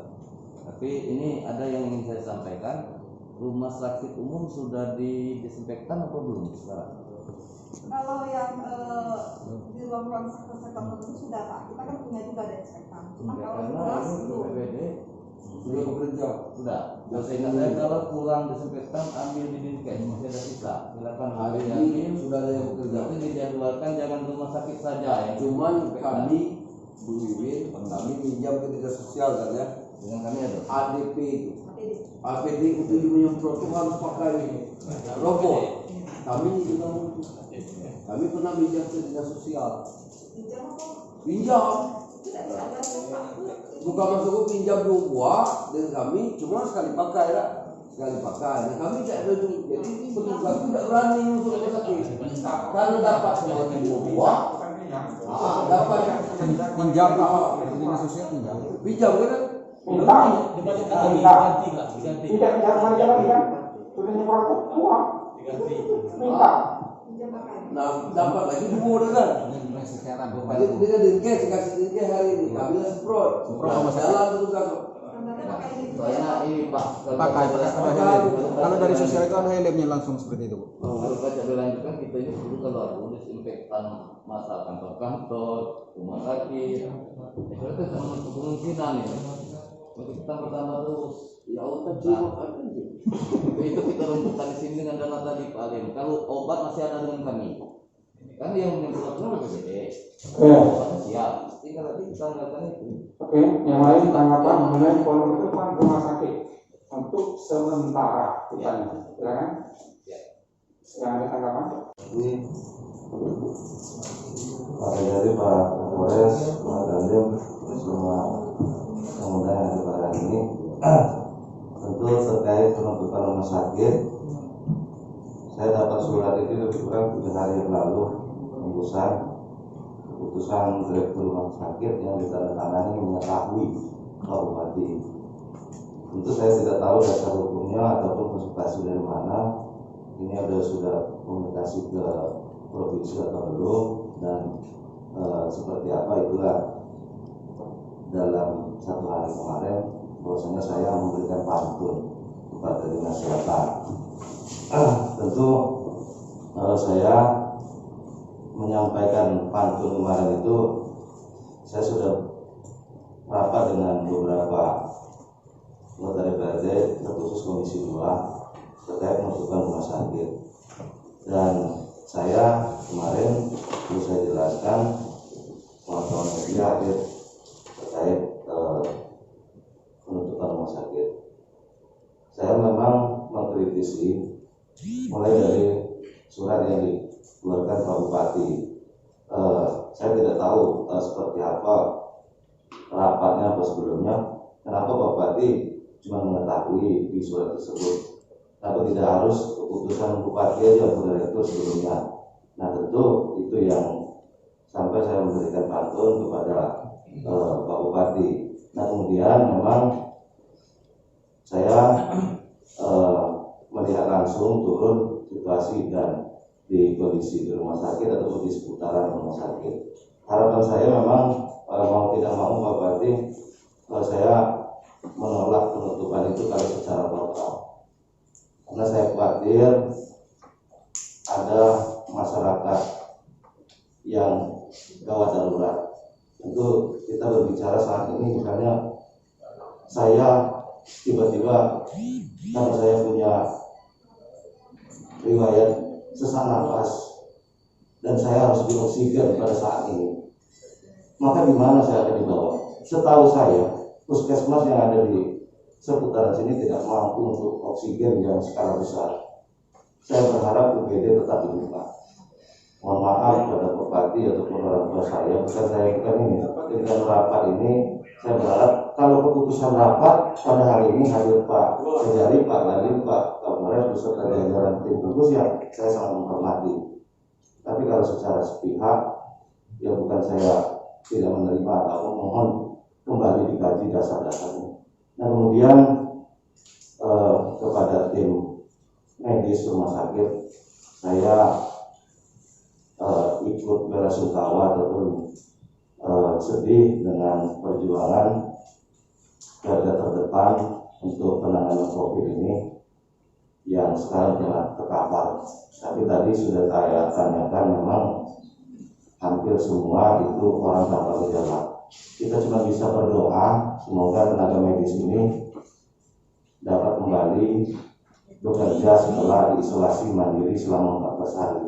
Tapi ini ada yang ingin saya sampaikan. Rumah sakit umum sudah didesinfektan atau belum sekarang? Kalau yang di ruang-ruang sektor tertentu sudah, Pak. Kita kan punya juga desinfektan. Cuma kalau di Karena kelas ini itu BPBD sudah bekerja, sudah. Sehingga saya kalau kurang desinfektan ambil di dinkes, masih ada sisa. Silakan Hari ambil ini ambil. sudah ada yang bekerja. Tapi dijadwalkan jangan rumah sakit saja ya. Cuman kami Bu Wiwin, kami pinjam ke dinas sosial kan ya. Dengan kami ada. ADP itu. APD itu menyemprot itu harus pakai robot. Kami juga kami pernah pinjam ke dinas sosial. Pinjam. Bukan maksudku pinjam 2 buah dengan kami, cuma sekali pakai lah. Sekali pakai. Nah, kami tidak ada itu. Jadi ini petugas tidak berani untuk rumah sakit. Karena dapat 2 buah. Dapat Pinjam dinas sosial pinjam. pinjam kan? Minta. Diganti nggak? Diganti. Tidak jangan lagi kan? Sudah nyemprot uang. Diganti. Minta. Nah, dapat lagi 2 kan? Secara Jadi dengan dinkes, kasih dinkes hari ini, kami semprot. Semprot Jalan terus kan. Soalnya ini Pak, pakai kalau dari sosial itu ada helmnya langsung seperti itu, Bu. kalau baca berlanjutkan kita ini dulu kalau ada desinfektan masa kantor-kantor, rumah sakit, itu sama kemungkinan ya. Kita pertama terus, ya Allah cium ada itu kita rentukan di sini dengan dana tadi Pak Alim. Kalau obat masih ada dengan kami. Kan yang menyebut itu BPBD. Obatnya siap. Tinggal lagi kita melakukan itu. Oke, yang lain tanggapan mengenai penutupan rumah sakit untuk sementara, silakan. Yang ada tanggapan? Jadi dari Pak Kapolres, Pak Dandim, semua pemuda yang ada pada ini, tentu terkait penutupan rumah sakit, saya dapat surat itu lebih kurang 3 hari yang lalu, keputusan direktur rumah sakit yang ditandatangani mengetahui Pak Bupati. Tentu saya tidak tahu dasar hukumnya ataupun konsultasi dari mana. Ini sudah komunikasi ke provinsi atau belum, dan seperti apa itulah dalam 1 hari kemarin bahwasanya saya memberikan pantun kepada dinas kesehatan. Tentu saya menyampaikan pantun kemarin itu, saya sudah rapat dengan beberapa anggota DPRD terkhusus Komisi 2 terkait penutupan rumah sakit, dan saya kemarin perlu saya jelaskan pengetahuan media terkait penutupan rumah sakit. Saya memang mengkritisi mulai dari surat yang dikeluarkan Pak Bupati. Saya tidak tahu seperti apa rapatnya atau sebelumnya, kenapa Pak Bupati cuma mengetahui di surat tersebut, tapi tidak harus keputusan Bupati aja atau direktur sebelumnya. Nah tentu itu yang sampai saya memberikan pantun kepada Pak Bupati. Nah kemudian memang saya melihat langsung turun situasi dan di kondisi di rumah sakit ataupun di seputaran rumah sakit. Harapan saya memang mau tidak mau Pak Bupati, saya menolak penutupan itu kalau secara total, karena saya khawatir ada masyarakat yang gawat darurat. Tentu kita berbicara saat ini, misalnya saya tiba-tiba karena saya punya riwayat sesak nafas, dan saya harus dioksigen pada saat ini, maka di mana saya akan dibawa? Setahu saya, puskesmas yang ada di seputaran sini tidak mampu untuk oksigen yang skala besar. Saya berharap UGD tetap dibuka. Mohon maaf pada Bupati ataupun orang tua saya, bukan ini. Dengan rapat ini, saya berharap kalau keputusan rapat pada hari ini hadir Pak Kejari, Pak Nadiem, Pak Kapolres beserta jajaran tim gugus yang saya sangat menghormati. Tapi kalau secara sepihak, ya bukan saya tidak menerima atau mohon kembali dikaji dasar-dasarnya. Nah kemudian kepada tim medis rumah sakit, saya ikut belasungkawa ataupun sedih dengan perjuangan garda terdepan untuk penanganan COVID ini yang sekarang telah terkapar. Tapi tadi sudah saya tanyakan, memang hampir semua itu orang tanpa gejala. Kita cuma bisa berdoa semoga tenaga medis ini dapat kembali bekerja setelah diisolasi mandiri selama 14 hari.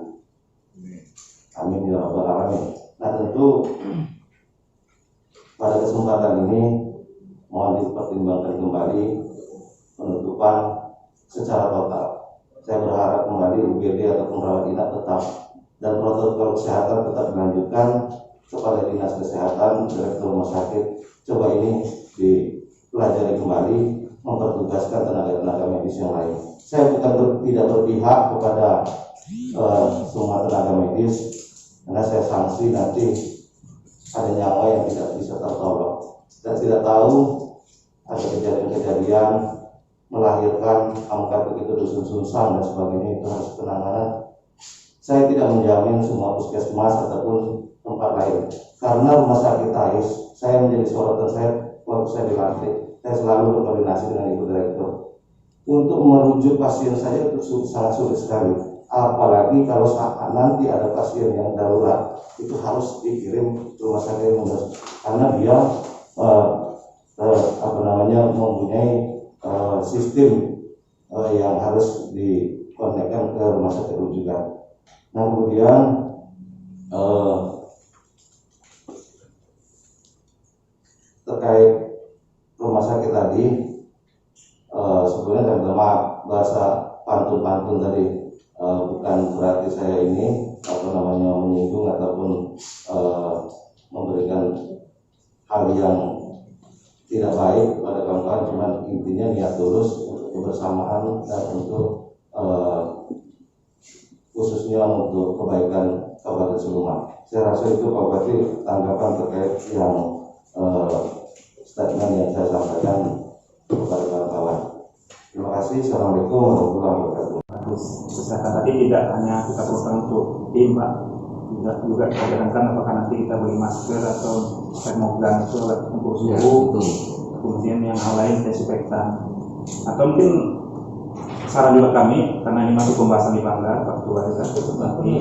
Amin ya rabbal alamin. Nah tentu pada kesempatan ini mohon dipertimbangkan kembali penutupan secara total. Saya berharap kembali UGD ataupun rawat inap tetap dan protokol kesehatan tetap dilanjutkan kepada Dinas Kesehatan, Direktur Rumah Sakit. Coba ini dipelajari kembali, mempertugaskan tenaga-tenaga medis yang lain. Saya bukan tidak berpihak kepada semua tenaga medis, karena saya sanksi nanti ada nyawa yang tidak bisa tertolong. Saya tidak tahu ada kejadian-kejadian melahirkan angka begitu dusun-sunsan dan sebagainya, itu harus penanganan. Saya tidak menjamin semua puskesmas ataupun tempat lain, karena rumah sakit TAIS, saya menjadi sorotan saya waktu saya dilantik. Saya selalu berkoordinasi dengan Ibu Direktur untuk merujuk pasien saja itu sangat sulit sekali, apalagi kalau saat nanti ada pasien yang darurat, itu harus dikirim ke rumah sakit karena dia mempunyai sistem yang harus dikonekkan ke rumah sakit rujukan. Nah kemudian terkait rumah sakit tadi, sebetulnya saya minta maaf bahasa pantun-pantun tadi, bukan berarti saya ini menyinggung ataupun memberikan hal yang tidak baik kepada kawan-kawan, cuman intinya niat tulus untuk kebersamaan dan untuk khususnya untuk kebaikan Kabupaten Suluman. Saya rasa itu Pak Bupati tanggapan terkait yang statement yang saya sampaikan kepada kawan-kawan. Terima kasih. Assalamualaikum warahmatullahi wabarakatuh. Kesehatan tadi tidak hanya kita perlukan untuk tim, Pak, juga kita jalankan apakah nanti kita beli masker atau termogan itu alat ukur suhu, kemudian yang hal lain desinfektan, atau mungkin saran juga kami karena ini masuk pembahasan di Banggar waktu hari Sabtu nanti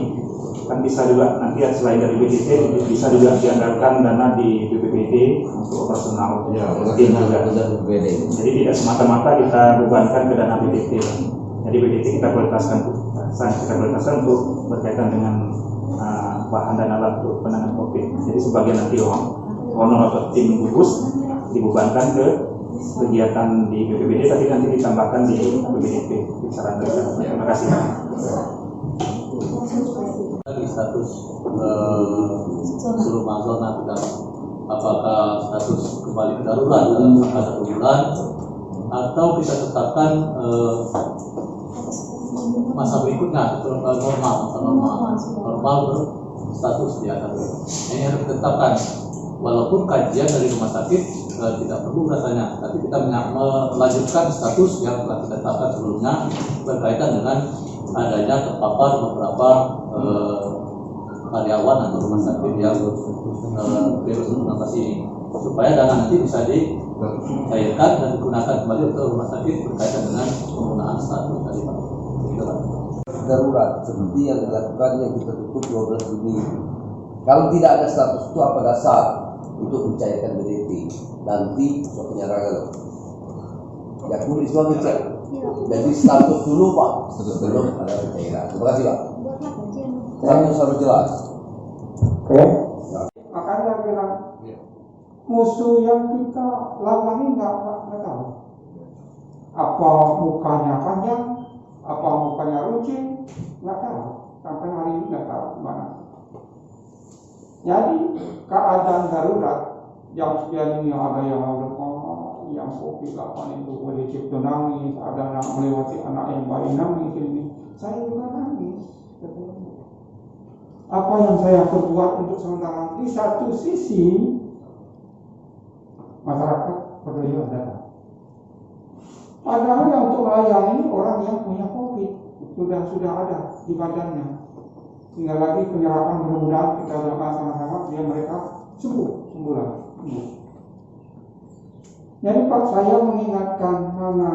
kan bisa juga nanti selain dari BDT bisa juga dianggarkan dana di BPBD untuk operasional tim juga. Jadi tidak semata-mata kita bebankan ke dana BDT. Jadi BDT kita prioritaskan untuk berkaitan dengan bahan dan alat untuk penanganan COVID. Jadi sebagian nanti honor atau tim gugus dibebankan ke kegiatan di BPBD, tapi nanti ditambahkan di BPDP. Terima kasih. Dari status Suluman zona tidak, apakah status kembali darurat dalam jangka 1 bulan atau kita tetapkan masa berikutnya itu normal berstatus di atas. Ini harus ditetapkan walaupun kajian dari rumah sakit tidak perlu rasanya, tapi kita melanjutkan status yang telah kita tetapkan sebelumnya berkaitan dengan adanya terpapar beberapa karyawan atau rumah sakit yang virus mengatasi ini, supaya dana nanti bisa dicairkan dan digunakan kembali untuk rumah sakit berkaitan dengan penggunaan status tadi, Pak. Darurat seperti yang dilakukan yang kita tutup 12 Juni. Kalau tidak ada status itu apa dasar untuk mencairkan BDT? Nanti penyerangan ya tulis baca. Jadi status dulu Pak, sebelum ada pencairan. Terima kasih Pak. Harus jelas. Oke. Makanya bilang musuh yang kita lawan ini nggak tahu. Apa mukanya panjang, apa mukanya runcing, nggak tahu. Sampai hari ini nggak tahu mana. Jadi keadaan darurat yang sekian ini ada yang yang COVID-8 itu boleh cipta nangis, ada yang melewati anak yang bayi nangis ini. Saya juga nangis. Apa yang saya perbuat untuk sementara di satu sisi masyarakat peduli ada. Padahal yang untuk melayani orang yang punya COVID sudah ada di badannya. Tinggal lagi penyerapan, mudah-mudahan kita doakan sama-sama biar mereka sembuh lagi. Jadi Pak, saya mengingatkan mana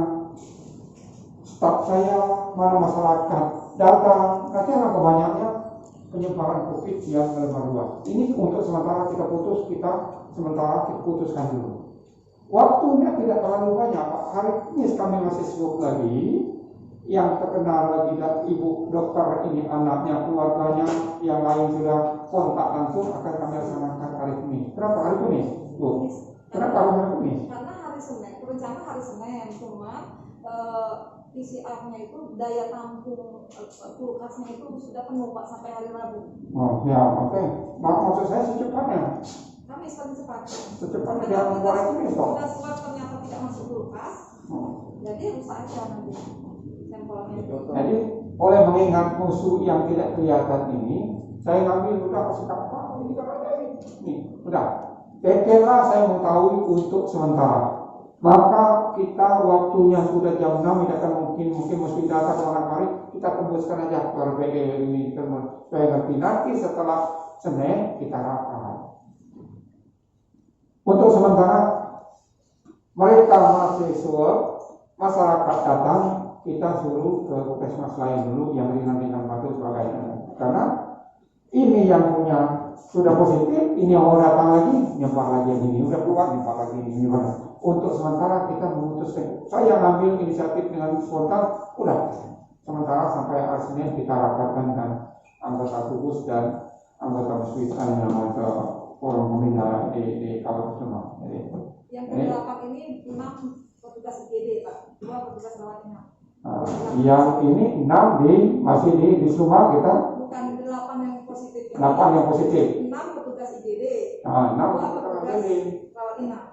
staf saya, mana masyarakat datang, nanti akan banyaknya penyebaran COVID yang melebar luas. Ini untuk sementara kita putuskan dulu. Waktunya tidak terlalu banyak, Pak. Hari ini kami masih swab lagi. Yang terkenal lagi ibu dokter ini, anaknya, keluarganya, yang lain sudah kontak langsung akan kami laksanakan hari ini. Kenapa hari ini? Kenapa hari ini? Karena hari Senin, rencana hari Senin, cuma PCR-nya itu daya tampung kulkasnya itu sudah penuh Pak sampai hari Rabu. Oh ya, oke. Maksud saya secepatnya. Kami secepatnya. Secepatnya jangan membuat itu besok. Sudah swab ternyata tidak masuk kulkas, jadi rusak aja nanti sampelnya. Jadi oleh mengingat musuh yang tidak kelihatan ini, saya ngambil udah kasih tahu Pak, ini katanya ini, udah. Tetelah saya mengetahui untuk sementara. Maka kita waktunya sudah jam 6, tidak akan mungkin mesti datang ke orang hari, kita tembuskan aja ke RPD ini supaya ngerti. Nanti setelah Senin kita rapat. Untuk sementara mereka mahasiswa, masyarakat datang, kita suruh ke puskesmas lain dulu yang ringan-ringan batuk sebagainya. Karena ini yang punya sudah positif, ini yang mau datang lagi, nyebar lagi yang ini, udah keluar nyebar lagi ini. Untuk sementara kita memutuskan, saya ngambil inisiatif dengan spontan, udah sementara sampai hari Senin kita rapatkan dengan anggota tugas dan anggota musbita yang anggota forum pemindahan di kawasan semua. Yang ke-8 ini 6 petugas IGD Pak, 2 petugas rawat inap. Yang ini 6 masih di Suma kita. Bukan 8 yang positif. 8 yang positif. 6 petugas IGD. 6 petugas rawat inap.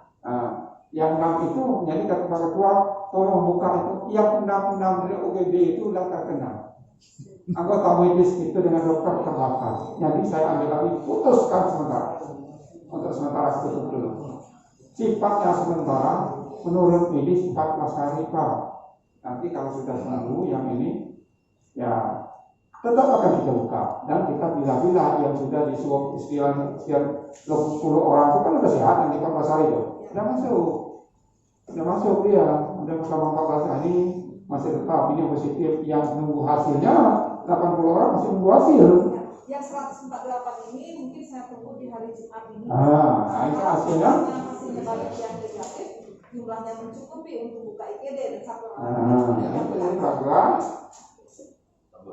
Yang 6 itu jadi kata Pak Ketua, tolong buka itu. Yang 6 dari UGD itu sudah terkena. Anggota medis itu dengan dokter terbakar. Jadi saya ambil lagi, putuskan sementara. Untuk sementara tutup dulu. Sifatnya sementara menurut medis 14 hari Pak. Nanti kalau sudah sembuh yang ini ya tetap akan kita buka dan kita bila-bila yang sudah di swab sekian 10 orang itu kan sudah sehat yang 14 hari itu sudah masuk dia udah selama 14 hari masih tetap ini positif, yang menunggu hasilnya 80 orang masih menunggu hasil. Yang 148 ini mungkin saya tunggu di hari Jumat ini. Itu hasilnya balik yang negatif, jumlahnya mencukupi untuk buka IGD dan satu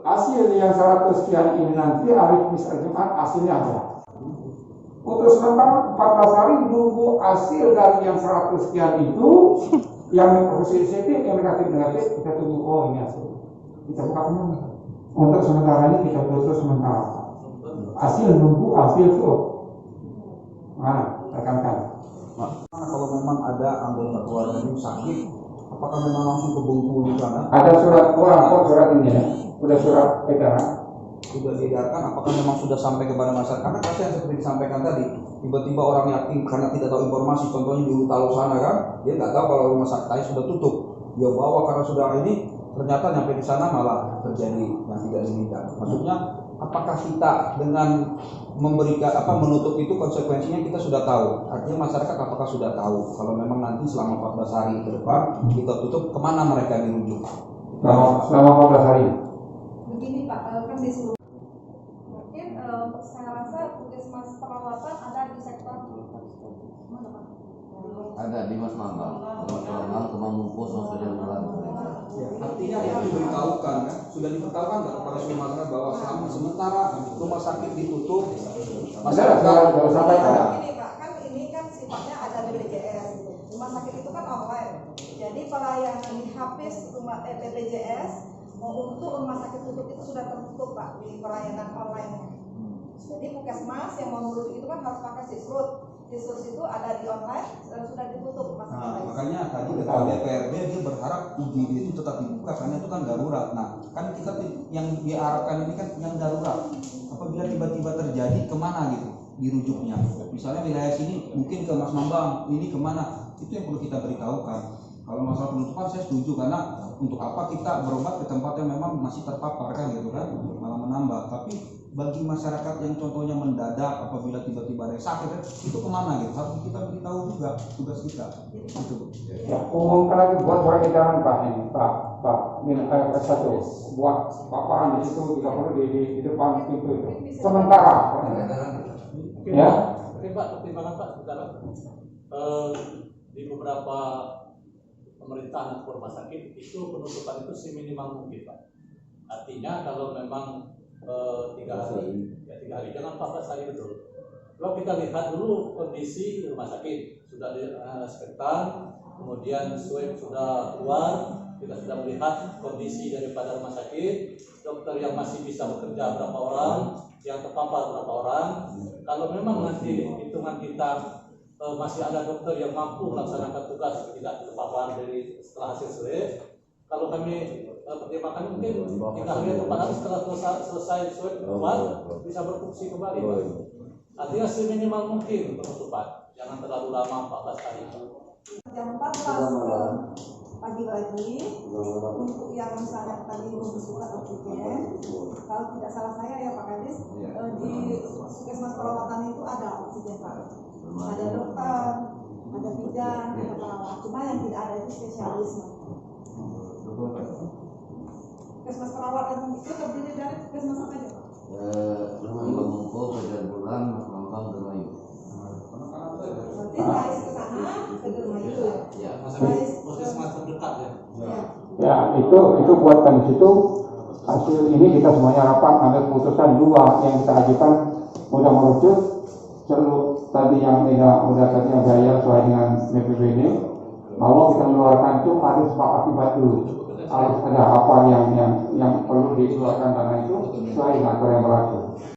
hasil yang 100 sekian ini nanti hari misal Jumat hasilnya ada. Untuk sementara 14 hari nunggu hasil dari yang 100 sekian itu yang positif, yang negatif kita tunggu. Oh ini hasil kita buka kembali. Untuk sementara ini kita tutup sementara. Hasil nunggu hasil itu mana rekan-rekan. Kalau memang ada anggota keluarga yang sakit, apakah memang langsung ke Bengkulu sana? Ada surat surat ini ya, udah surat edaran. Sudah diedarkan, apakah memang sudah sampai kepada masyarakat? Karena kasihan seperti disampaikan tadi, tiba-tiba orang yatim karena tidak tahu informasi, contohnya di Utalo sana kan, dia nggak tahu kalau rumah sakit sudah tutup, dia bawa karena sudah ini, ternyata nyampe di sana malah terjadi yang tidak diinginkan. Maksudnya, apakah kita dengan memberikan menutup itu konsekuensinya kita sudah tahu? Artinya masyarakat apakah sudah tahu kalau memang nanti selama 14 hari ke depan kita tutup, kemana mereka dirujuk? Selama 14 hari. Begini Pak, kan di seluruh mungkin saya rasa puskesmas perawatan ada di sektor mana Pak? Ada di Mas Manggal, Kemang Mungkus, Mas Jalan. Artinya yang diberitahukan kan sudah diberitahukan nggak kepada seluruh masyarakat bahwa selama sementara rumah sakit ditutup, Benar, masyarakat saya sampaikan. Ini Pak, kan ini kan sifatnya ada BPJS. Rumah sakit itu kan online. Jadi pelayanan di HPS rumah BPJS untuk rumah sakit tutup itu sudah tertutup Pak di pelayanan online. Jadi puskesmas yang mau ngurus itu kan harus pakai Sisrut. Sisrut itu ada di online sudah ditutup rumah sakit. Nah, makanya tadi ketua DPRD dia berharap UGD itu tetap dibuka karena itu kan darurat. Nah, kan kita yang diharapkan ini kan yang darurat. Apabila tiba-tiba terjadi kemana gitu dirujuknya? Misalnya wilayah sini mungkin ke Mas Mambang, ini kemana? Itu yang perlu kita beritahukan. Kalau masalah penutupan saya setuju karena untuk apa kita berobat ke tempat yang memang masih terpapar kan gitu kan, malah menambah. Tapi bagi masyarakat yang contohnya mendadak apabila tiba-tiba ada yang sakit itu kemana gitu harus kita beritahu juga tugas kita gitu. Ya, umumkan lagi buat surat edaran Pak ini, Pak ini satu buat paparan di situ jika perlu di depan pintu itu. Sementara, ya. Oke Pak, pertimbangan Pak sebentar. Di beberapa pemerintahan atau rumah sakit itu penutupan itu seminimal mungkin Pak. Artinya kalau memang 3 hari, ya 3 hari, jangan 14 hari betul. Kalau kita lihat dulu kondisi rumah sakit sudah diinspektan, kemudian swab sudah keluar, kita sudah melihat kondisi daripada rumah sakit, dokter yang masih bisa bekerja berapa orang, yang terpapar berapa orang. Kalau memang nanti hitungan kita masih ada dokter yang mampu melaksanakan tugas tidak terpapar dari setelah hasil swab, kalau kami pertimbangkan mungkin 3 hari atau 4 hari setelah selesai swab keluar bisa berfungsi kembali Pak. Artinya seminimal mungkin penutupan, jangan terlalu lama 14 hari. Jam 14 pagi-pagi untuk yang misalnya tadi membutuhkan oksigen, kalau tidak salah saya ya Pak Kadis, di puskesmas perawatan itu ada oksigen Pak, ada dokter, ada bidan, ada perawat, cuma yang tidak ada itu spesialis. Puskesmas perawatan itu terdiri dari puskesmas apa aja Pak? Rumah Bangko, Pajar Bulan, Mas Mampang, Dermayu. Berarti Rais ke sana ke Dermayu ya? Puskesmas terdekat ya. Ya, itu buatkan di situ. Hasil ini kita semuanya rapat ambil keputusan 2 yang kita ajukan mudah merujuk seluruh tadi yang udah tadi yang biaya sesuai dengan BPBD. Mau kita mengeluarkan itu harus Pak akibat dulu. Harus ada apa yang perlu dikeluarkan dana itu sesuai dengan aturan yang berlaku.